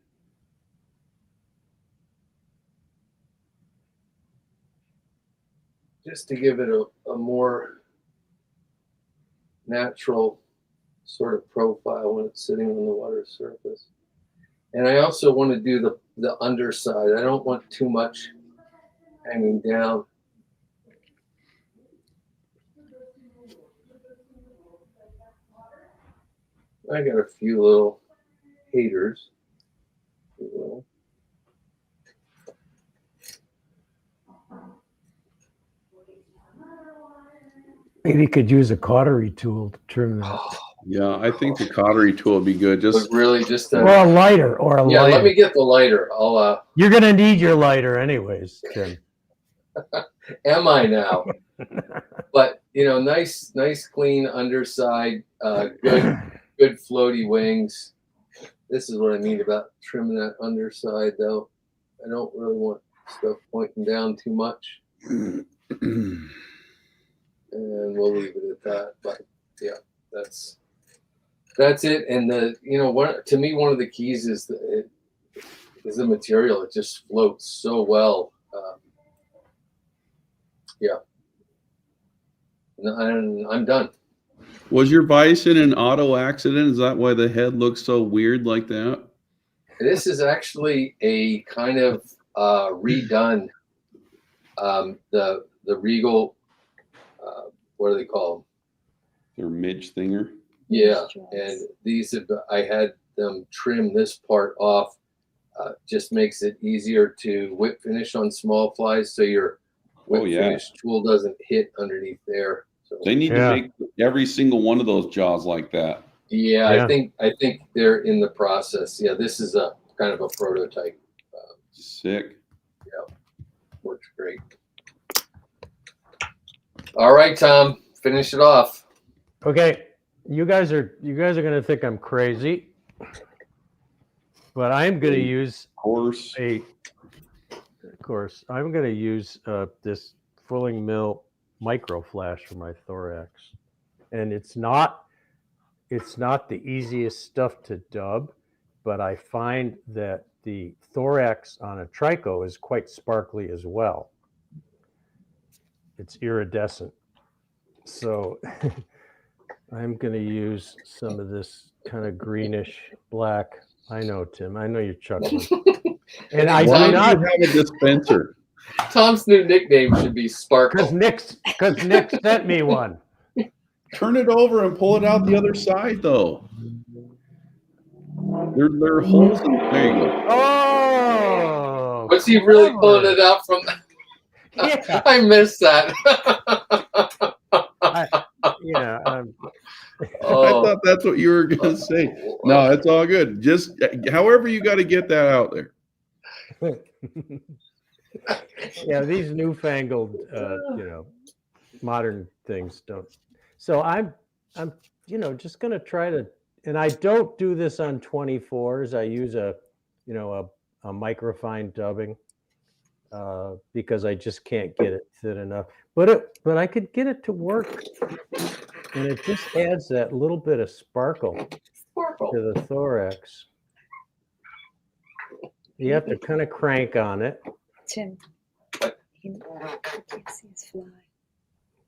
Just to give it a more natural sort of profile when it's sitting on the water surface. And I also want to do the underside. I don't want too much hanging down. I got a few little haters. Maybe you could use a cautery tool to trim that. Yeah, I think the cautery tool would be good. But Just really, just Or a lighter, yeah. Let me get the lighter. I'll. You're gonna need your lighter anyways, Tim. Am I now? But nice, clean underside. Good floaty wings. This is what I mean about trimming that underside, though. I don't really want stuff pointing down too much. And we'll leave it at that. But yeah, that's it. And to me, one of the keys is the material. It just floats so well. Yeah. And I'm done. Was your vise in an auto accident? Is that why the head looks so weird like that? This is actually a kind of redone. The Regal, what do they call them? Their midge thinger. Yeah, and I had them trim this part off. Just makes it easier to whip finish on small flies, so your whip finish tool doesn't hit underneath there. So they need to make every single one of those jaws like that. Yeah, I think they're in the process. Yeah, this is a kind of a prototype. Sick. Yeah, works great. All right, Tom, finish it off. Okay, you guys are gonna think I'm crazy, but I'm gonna use Of course, I'm gonna use this Fulling Mill micro flash for my Thorax, and it's not the easiest stuff to dub, but I find that the Thorax on a Trico is quite sparkly as well. It's iridescent, so I'm going to use some of this kind of greenish black. I know, Tim. I know you're chuckling. And I do not have a dispenser. Tom's new nickname should be Sparkle. Because Nick sent me one. Turn it over and pull it out the other side, though. There are holes in it. There you go. Oh! Was he really pulling it out from? Yeah. I missed that. I thought that's what you were going to say. No, it's all good. Just however you got to get that out there. Yeah, these newfangled, modern things don't. So I'm just going to try to, and I don't do this on 24s. I use a microfine dubbing because I just can't get it thin enough. But I could get it to work, and it just adds that little bit of sparkle to the Thorax. You have to kind of crank on it. Tim, he can't see his fly.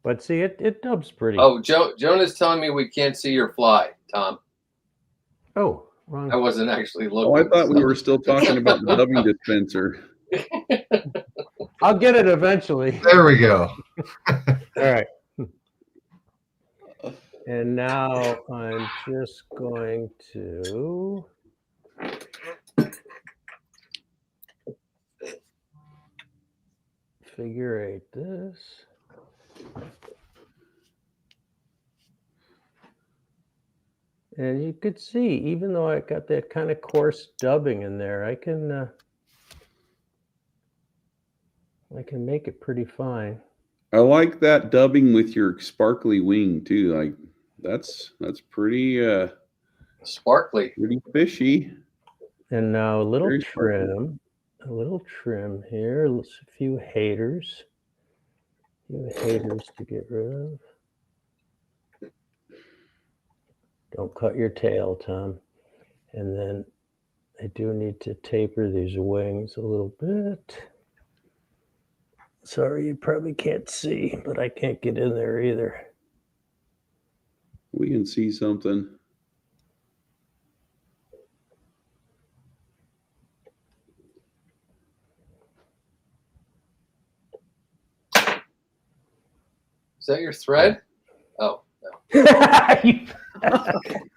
But see, it dubs pretty. Oh, Jonah's telling me we can't see your fly, Tom. Oh, wrong. I wasn't actually looking. Oh, I thought we were still talking about the dubbing dispenser. I'll get it eventually. There we go. All right. And now I'm just going to figure eight this. And you could see, even though I got that kind of coarse dubbing in there, I can make it pretty fine. I like that dubbing with your sparkly wing too. Like that's pretty sparkly, pretty fishy. And now a little Very trim, here. A few haters to get rid of. Don't cut your tail, Tom. And then I do need to taper these wings a little bit. Sorry, you probably can't see, but I can't get in there either. We can see something. Is that your thread? Oh, no.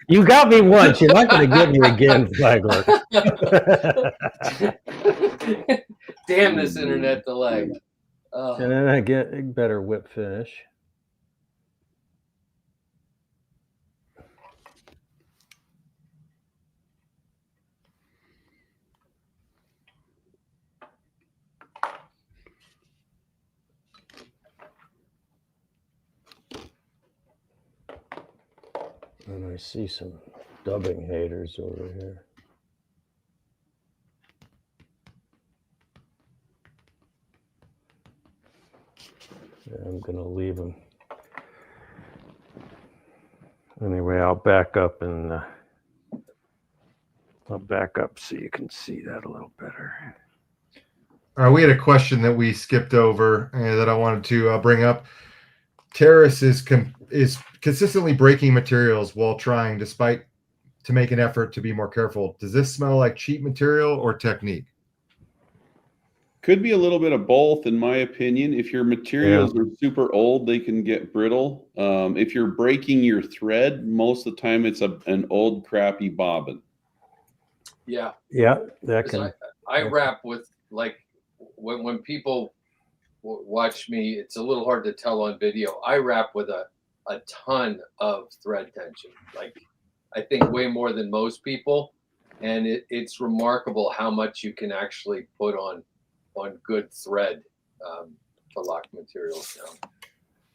You got me once. You're not going to get me again, Flagler. Damn this internet delay. And then I get a better whip finish. And I see some dubbing haters over here. Yeah, I'm going to leave them. Anyway, I'll back up and I'll back up so you can see that a little better. All right, we had a question that we skipped over that I wanted to bring up. Terrace is consistently breaking materials while trying, despite to make an effort to be more careful. Does this smell like cheap material or technique? Could be a little bit of both, in my opinion. If your materials are super old, they can get brittle. If you're breaking your thread, most of the time it's an old, crappy bobbin. Yeah. Yeah, that can. I wrap with, like, when people watch me, it's a little hard to tell on video. I wrap with a ton of thread tension, like I think way more than most people, and it's remarkable how much you can actually put on good thread to lock materials down.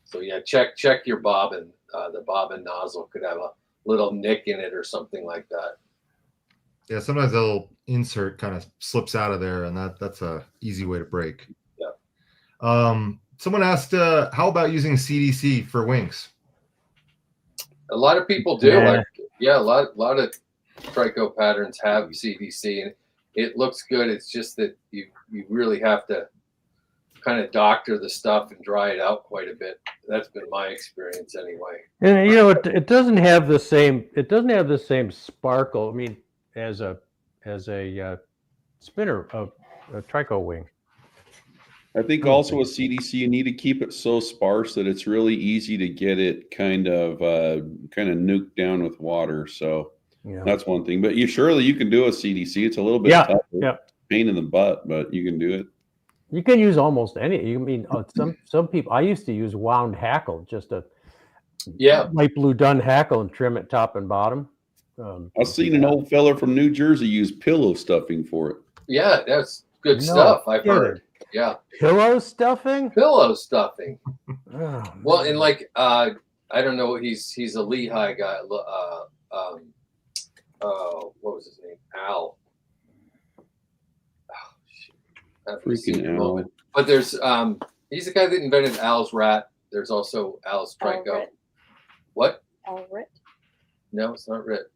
So yeah, check your bobbin. The bobbin nozzle could have a little nick in it or something like that. Yeah, sometimes a little insert kind of slips out of there, and that's a easy way to break. Yeah. Someone asked, how about using CDC for wings? A lot of people do. Yeah. A lot of Trico patterns have CDC, and it looks good. It's just that you really have to kind of doctor the stuff and dry it out quite a bit. That's been my experience anyway. And you know, it doesn't have the same. It doesn't have the same sparkle. I mean, as a spinner of a Trico wing. I think also with CDC, you need to keep it so sparse that it's really easy to get it kind of nuked down with water. So that's one thing. But you can do a CDC. It's a little bit tougher. Yeah. Pain in the butt, but you can do it. You can use almost any. You mean some people. I used to use wound hackle, just a light blue dun hackle, and trim it top and bottom. I've seen an old fella from New Jersey use pillow stuffing for it. Yeah, that's good stuff. I've heard. Yeah. Pillow stuffing? Pillow stuffing. Oh, well, and like I don't know, he's a Lehigh guy. What was his name? Al. Oh, shit. Freaking Al. But there's he's the guy that invented Al's rat. There's also Al's Trico. What? Al Rit? No, it's not Rit.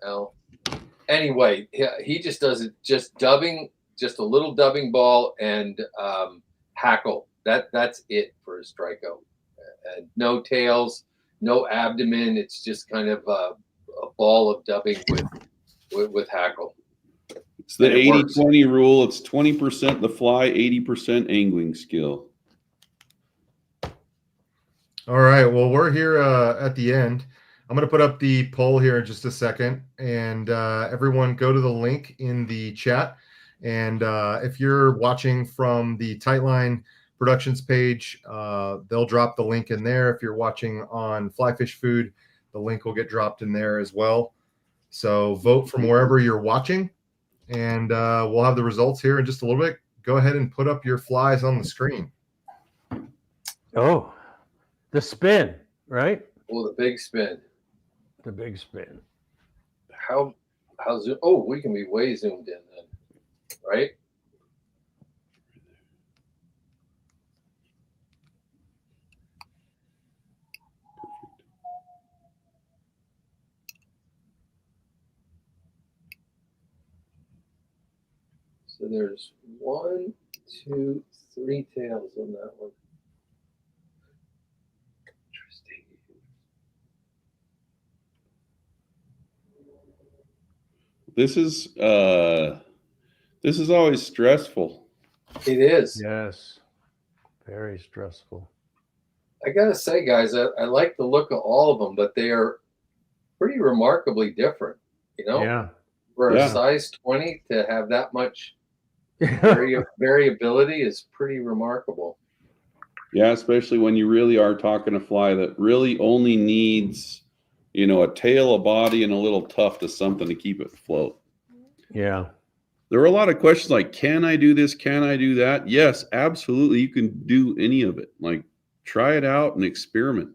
Al. Anyway, he just does it, just dubbing. Just a little dubbing ball and hackle. That's it for his Trico. And no tails, no abdomen. It's just kind of a ball of dubbing with hackle. It's the 80-20 rule. It's 20% the fly, 80% angling skill. All right. Well, we're here at the end. I'm going to put up the poll here in just a second, and everyone go to the link in the chat. And if you're watching from the Tightline Productions page, they'll drop the link in there. If you're watching on Fly Fish Food, the link will get dropped in there as well. So vote from wherever you're watching, and we'll have the results here in just a little bit. Go ahead and put up your flies on the screen. Oh, the spin, right? Well, the big spin. The big spin. How's it? Oh, we can be way zoomed in then. Right? So there's 1, 2, 3 tails on that one. Interesting. This is always stressful. It is. Yes. Very stressful. I gotta say, guys, I like the look of all of them, but they are pretty remarkably different. You know, Yeah. For a size 20 to have that much variability is pretty remarkable. Yeah, especially when you really are talking a fly that really only needs, you know, a tail, a body, and a little tuft of something to keep it afloat. Yeah. There were a lot of questions like, can I do this? Can I do that? Yes, absolutely. You can do any of it. Like, try it out and experiment.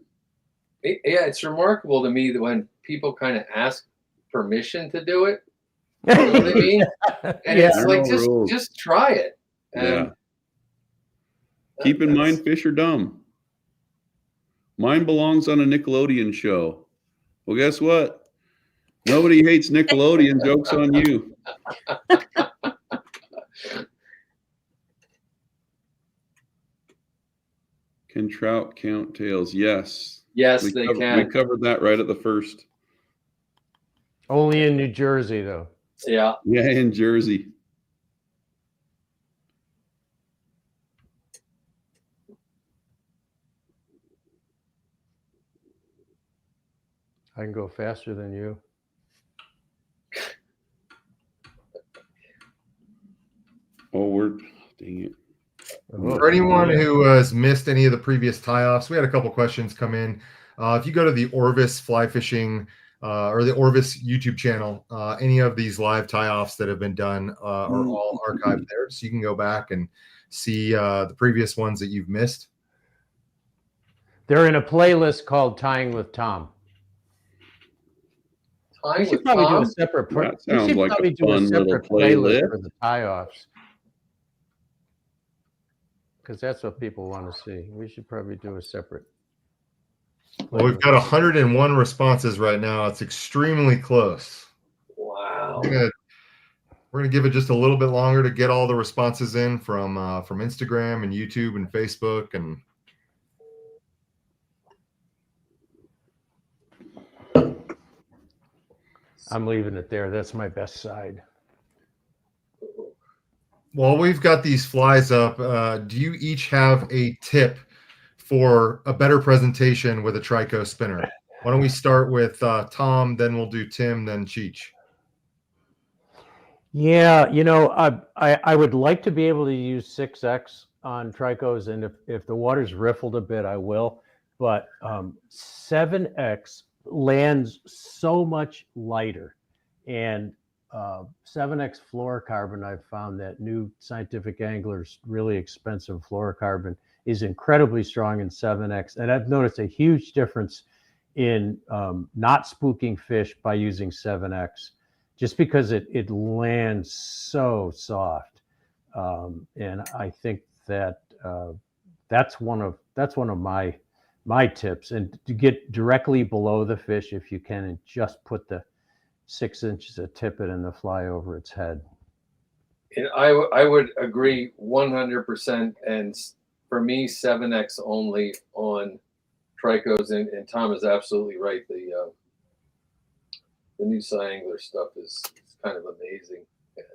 Yeah, it's remarkable to me that when people kind of ask permission to do it, you know what I mean? And Yeah. it's There are like, no rules. just try it. Yeah. And Keep in that's- mind, fish are dumb. Mine belongs on a Nickelodeon show. Well, guess what? Nobody hates Nickelodeon. Joke's on you. Can trout count tails? Yes. Yes, they can. We covered that right at the first. Only in New Jersey, though. Yeah. Yeah, in Jersey. I can go faster than you. Dang it. For anyone who has missed any of the previous tie-offs, we had a couple questions come in. If you go to the Orvis Fly Fishing or the Orvis YouTube channel, any of these live tie-offs that have been done are all archived there, so you can go back and see the previous ones that you've missed. They're in a playlist called Tying with Tom. We should probably do a separate. That We sounds should like probably a do a fun little separate playlist playlist. for the tie-offs, because that's what people want to see. We should probably do a separate. Well, we've got 101 responses right now. It's extremely close. Wow. We're gonna give it just a little bit longer to get all the responses in from Instagram and YouTube and Facebook and. I'm leaving it there. That's my best side. While we've got these flies up, do you each have a tip for a better presentation with a Trico spinner? Why don't we start with Tom, then we'll do Tim, then Cheech. Yeah, you know, I would like to be able to use 6X on Tricos, and if the water's riffled a bit, I will. But 7X lands so much lighter, and 7X fluorocarbon, I've found that new Scientific Angler's really expensive fluorocarbon is incredibly strong in 7X, and I've noticed a huge difference in not spooking fish by using 7X, just because it lands so soft, and I think that that's one of my tips, and to get directly below the fish if you can, and just put the 6 inches of tippet and the fly over its head. And I would agree 100%. And for me, 7X only on Tricos, and Tom is absolutely right. The new Angler stuff is kind of amazing.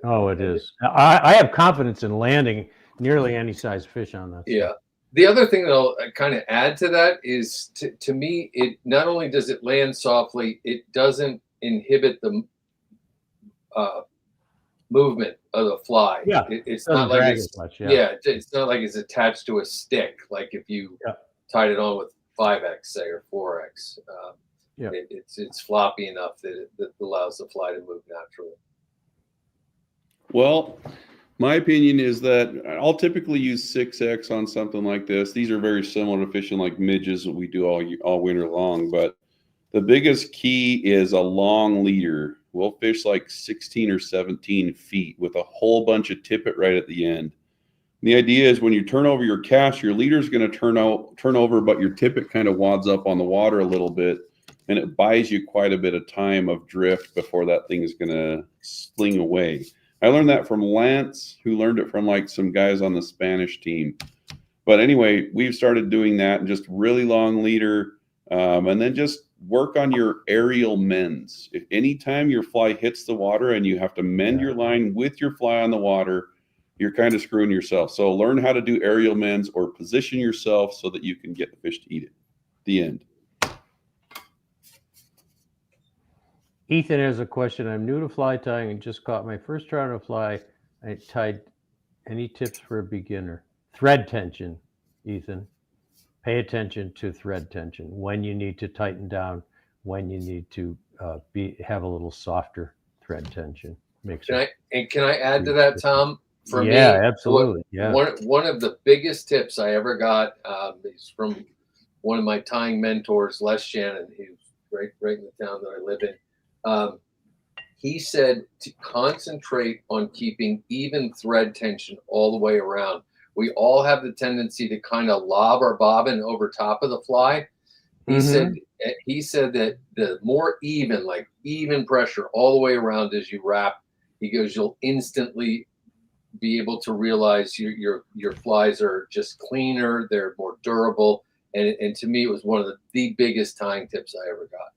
Oh, it is. I have confidence in landing nearly any size fish on that. Yeah. The other thing that I'll kind of add to that is, to me, it not only does it land softly, it doesn't inhibit the movement of the fly. Yeah, it's not like it's much, it's not like it's attached to a stick, like if you tied it on with 5X, say, or 4X. It's floppy enough that it allows the fly to move naturally. Well, my opinion is that I'll typically use 6X on something like this. These are very similar to fishing like midges that we do all winter long. But the biggest key is a long leader. We'll fish like 16 or 17 feet with a whole bunch of tippet right at the end. The idea is when you turn over your cast, your leader is going to turn over, but your tippet kind of wads up on the water a little bit, and it buys you quite a bit of time of drift before that thing is going to sling away. I learned that from Lance, who learned it from like some guys on the Spanish team. But anyway, we've started doing that and just really long leader, and then just work on your aerial mends. If anytime your fly hits the water and you have to mend your line with your fly on the water, you're kind of screwing yourself. So learn how to do aerial mends or position yourself so that you can get the fish to eat it. The end. Ethan has a question. I'm new to fly tying and just caught my first trout on a fly. I tied. Any tips for a beginner? Thread tension, Ethan. Pay attention to thread tension, when you need to tighten down, when you need to have a little softer thread tension. Makes it. Can I add to that, Tom? For me, absolutely. One of the biggest tips I ever got is from one of my tying mentors, Les Shannon, who's right in the town that I live in. He said to concentrate on keeping even thread tension all the way around. We all have the tendency to kind of lob our bobbin over top of the fly. He said that the more even pressure all the way around as you wrap, he goes, you'll instantly be able to realize your flies are just cleaner, they're more durable, and to me it was one of the biggest tying tips I ever got.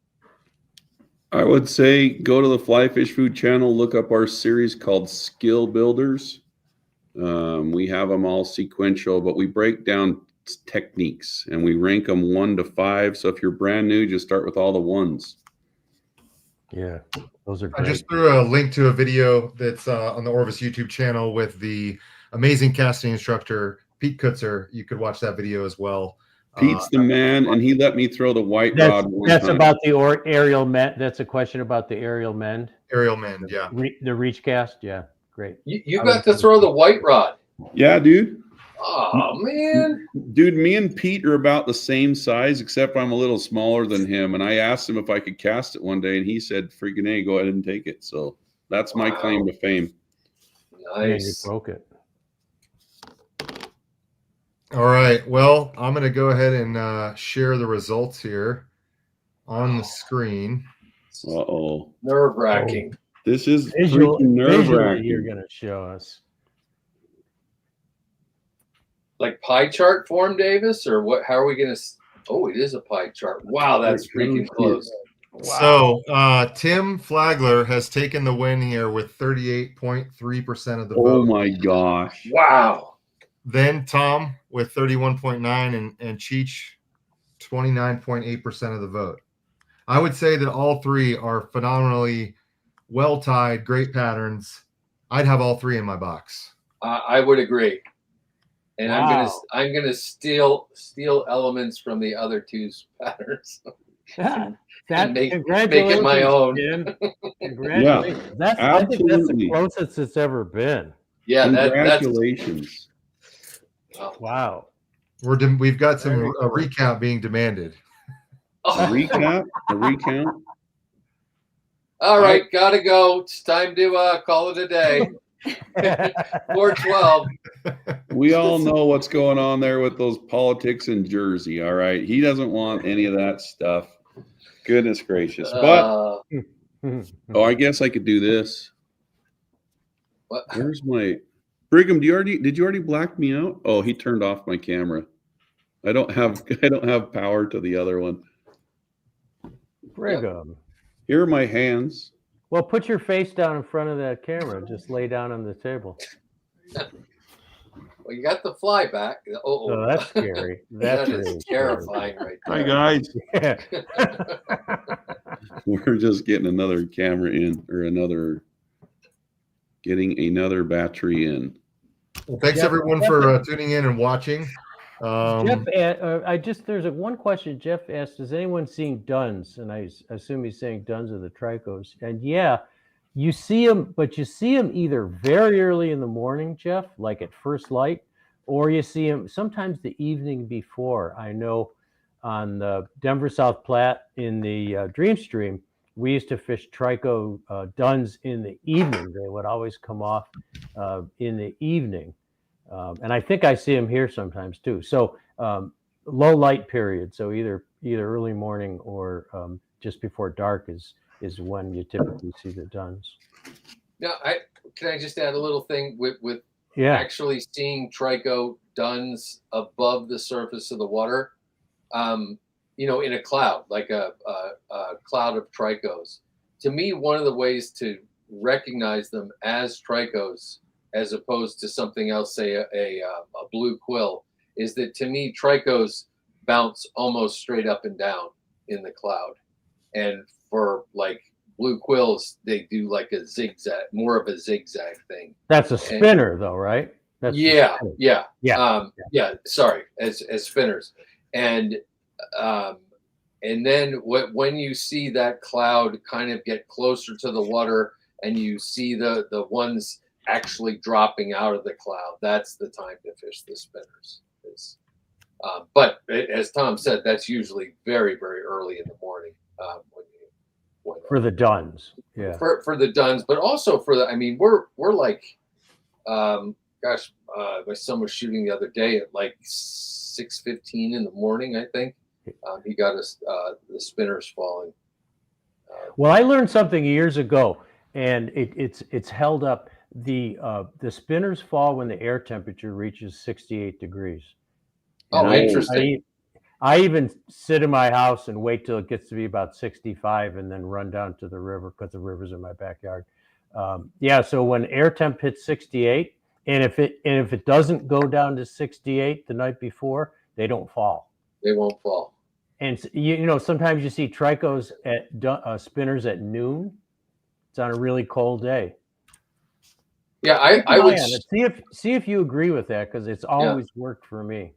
I would say go to the Fly Fish Food channel, look up our series called Skill Builders. We have them all sequential, but we break down techniques and we rank them 1 to 5. So if you're brand new, just start with all the ones. Yeah, those are great. I just threw a link to a video that's on the Orvis YouTube channel with the amazing casting instructor, Pete Kutzer. You could watch that video as well. Pete's the man, and he let me throw the white rod. That's about the aerial mend. That's a question about the aerial mend. Aerial mend, yeah. The reach cast, yeah, great. You got to throw the white rod. Yeah, dude. Oh, man. Dude, me and Pete are about the same size, except I'm a little smaller than him. And I asked him if I could cast it one day, and he said, freaking A, go ahead and take it. So that's my claim to fame. Nice. You broke it. All right. Well, I'm going to go ahead and share the results here on the screen. Uh-oh. Nerve-wracking. This is freaking nerve-wracking. You're going to show us. Like pie chart form, Davis, or what? How are we going to? Oh, it is a pie chart. Wow, that's freaking close. Wow. So Tim Flagler has taken the win here with 38.3% of the vote. Oh my gosh. Wow. Then Tom with 31.9 and Cheech 29.8% of the vote. I would say that all three are phenomenally well tied, great patterns. I'd have all three in my box. I would agree. And wow. I'm gonna steal elements from the other two's patterns. Make it my own. Congratulations. Yeah, I think that's the closest it's ever been. Yeah, congratulations. Wow. We've got some recount being demanded. A recount? A recount? All right, gotta go. It's time to call it a day. 412. We all know what's going on there with those politics in Jersey. All right, he doesn't want any of that stuff. Goodness gracious! But I guess I could do this. What? Where's my Brigham? Did you already black me out? Oh, he turned off my camera. I don't have power to the other one. Brigham. Here are my hands. Well, put your face down in front of that camera. Just lay down on the table. Well, you got the fly back. Oh, that's scary. That's that is terrifying right there. Hi, guys. Yeah. We're just getting another camera in, or getting another battery in. Well, thanks everyone for tuning in and watching. Jeff, there's one question Jeff asked, is anyone seeing duns? And I assume he's saying duns of the Tricos. And yeah, you see them, but you see them either very early in the morning, Jeff, like at first light, or you see them sometimes the evening before. I know on the Denver South Platte in the Dream Stream, we used to fish Trico duns in the evening. They would always come off in the evening. And I think I see them here sometimes too. So low light period. So either early morning or just before dark is when you typically see the duns. Now, can I just add a little thing with actually seeing Trico duns above the surface of the water, in a cloud, like a cloud of Tricos. To me, one of the ways to recognize them as Tricos, as opposed to something else, say a blue quill, is that to me, Tricos bounce almost straight up and down in the cloud. And for like blue quills, they do like a zigzag, more of a zigzag thing. That's a spinner though, right? That's yeah. Sorry, as spinners. and then when you see that cloud kind of get closer to the water, and you see the ones actually dropping out of the cloud, that's the time to fish the spinners. But as Tom said, that's usually very, very early in the morning for the duns. Yeah. For the duns, but also for the. I mean, we're like, my son was shooting the other day at like 6:15 in the morning. I think he got us the spinners falling. Well, I learned something years ago, and it's held up. The spinners fall when the air temperature reaches 68 degrees. Oh, interesting. I even sit in my house and wait till it gets to be about 65 and then run down to the river because the river's in my backyard. So when air temp hits 68, and if it doesn't go down to 68 the night before, they don't fall. They won't fall. And sometimes you see tricos at spinners at noon. It's on a really cold day. Yeah, I would see if you agree with that, because it's always worked for me.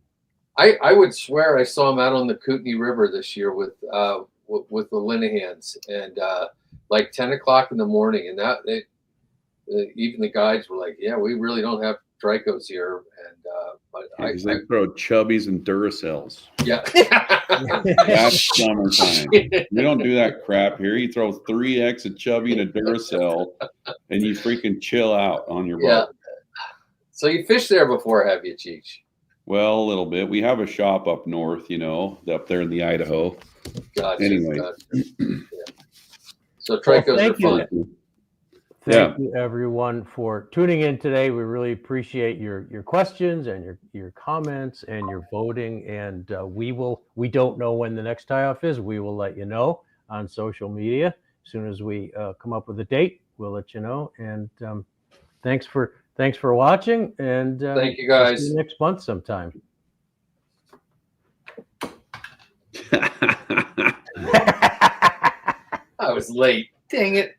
I would swear I saw him out on the Kootenai River this year with the Linehans, and like 10 o'clock in the morning, and even the guides were like, "Yeah, we really don't have tricos here," and but they throw chubbies and Duracells. Yeah, that's summertime. We don't do that crap here. You throw 3X, a chubby, and a Duracell, and you freaking chill out on your boat. Yeah. So you fished there before, have you, Cheech? Well, a little bit. We have a shop up north, up there in the Idaho. Gotcha. Anyway. Yeah. So tricos are fun. Thank you, everyone, for tuning in today. We really appreciate your questions and your comments and your voting. And we don't know when the next tie-off is. We will let you know on social media. As soon as we come up with a date, we'll let you know. And thanks for watching. And thank you, guys. See you next month sometime. I was late. Dang it.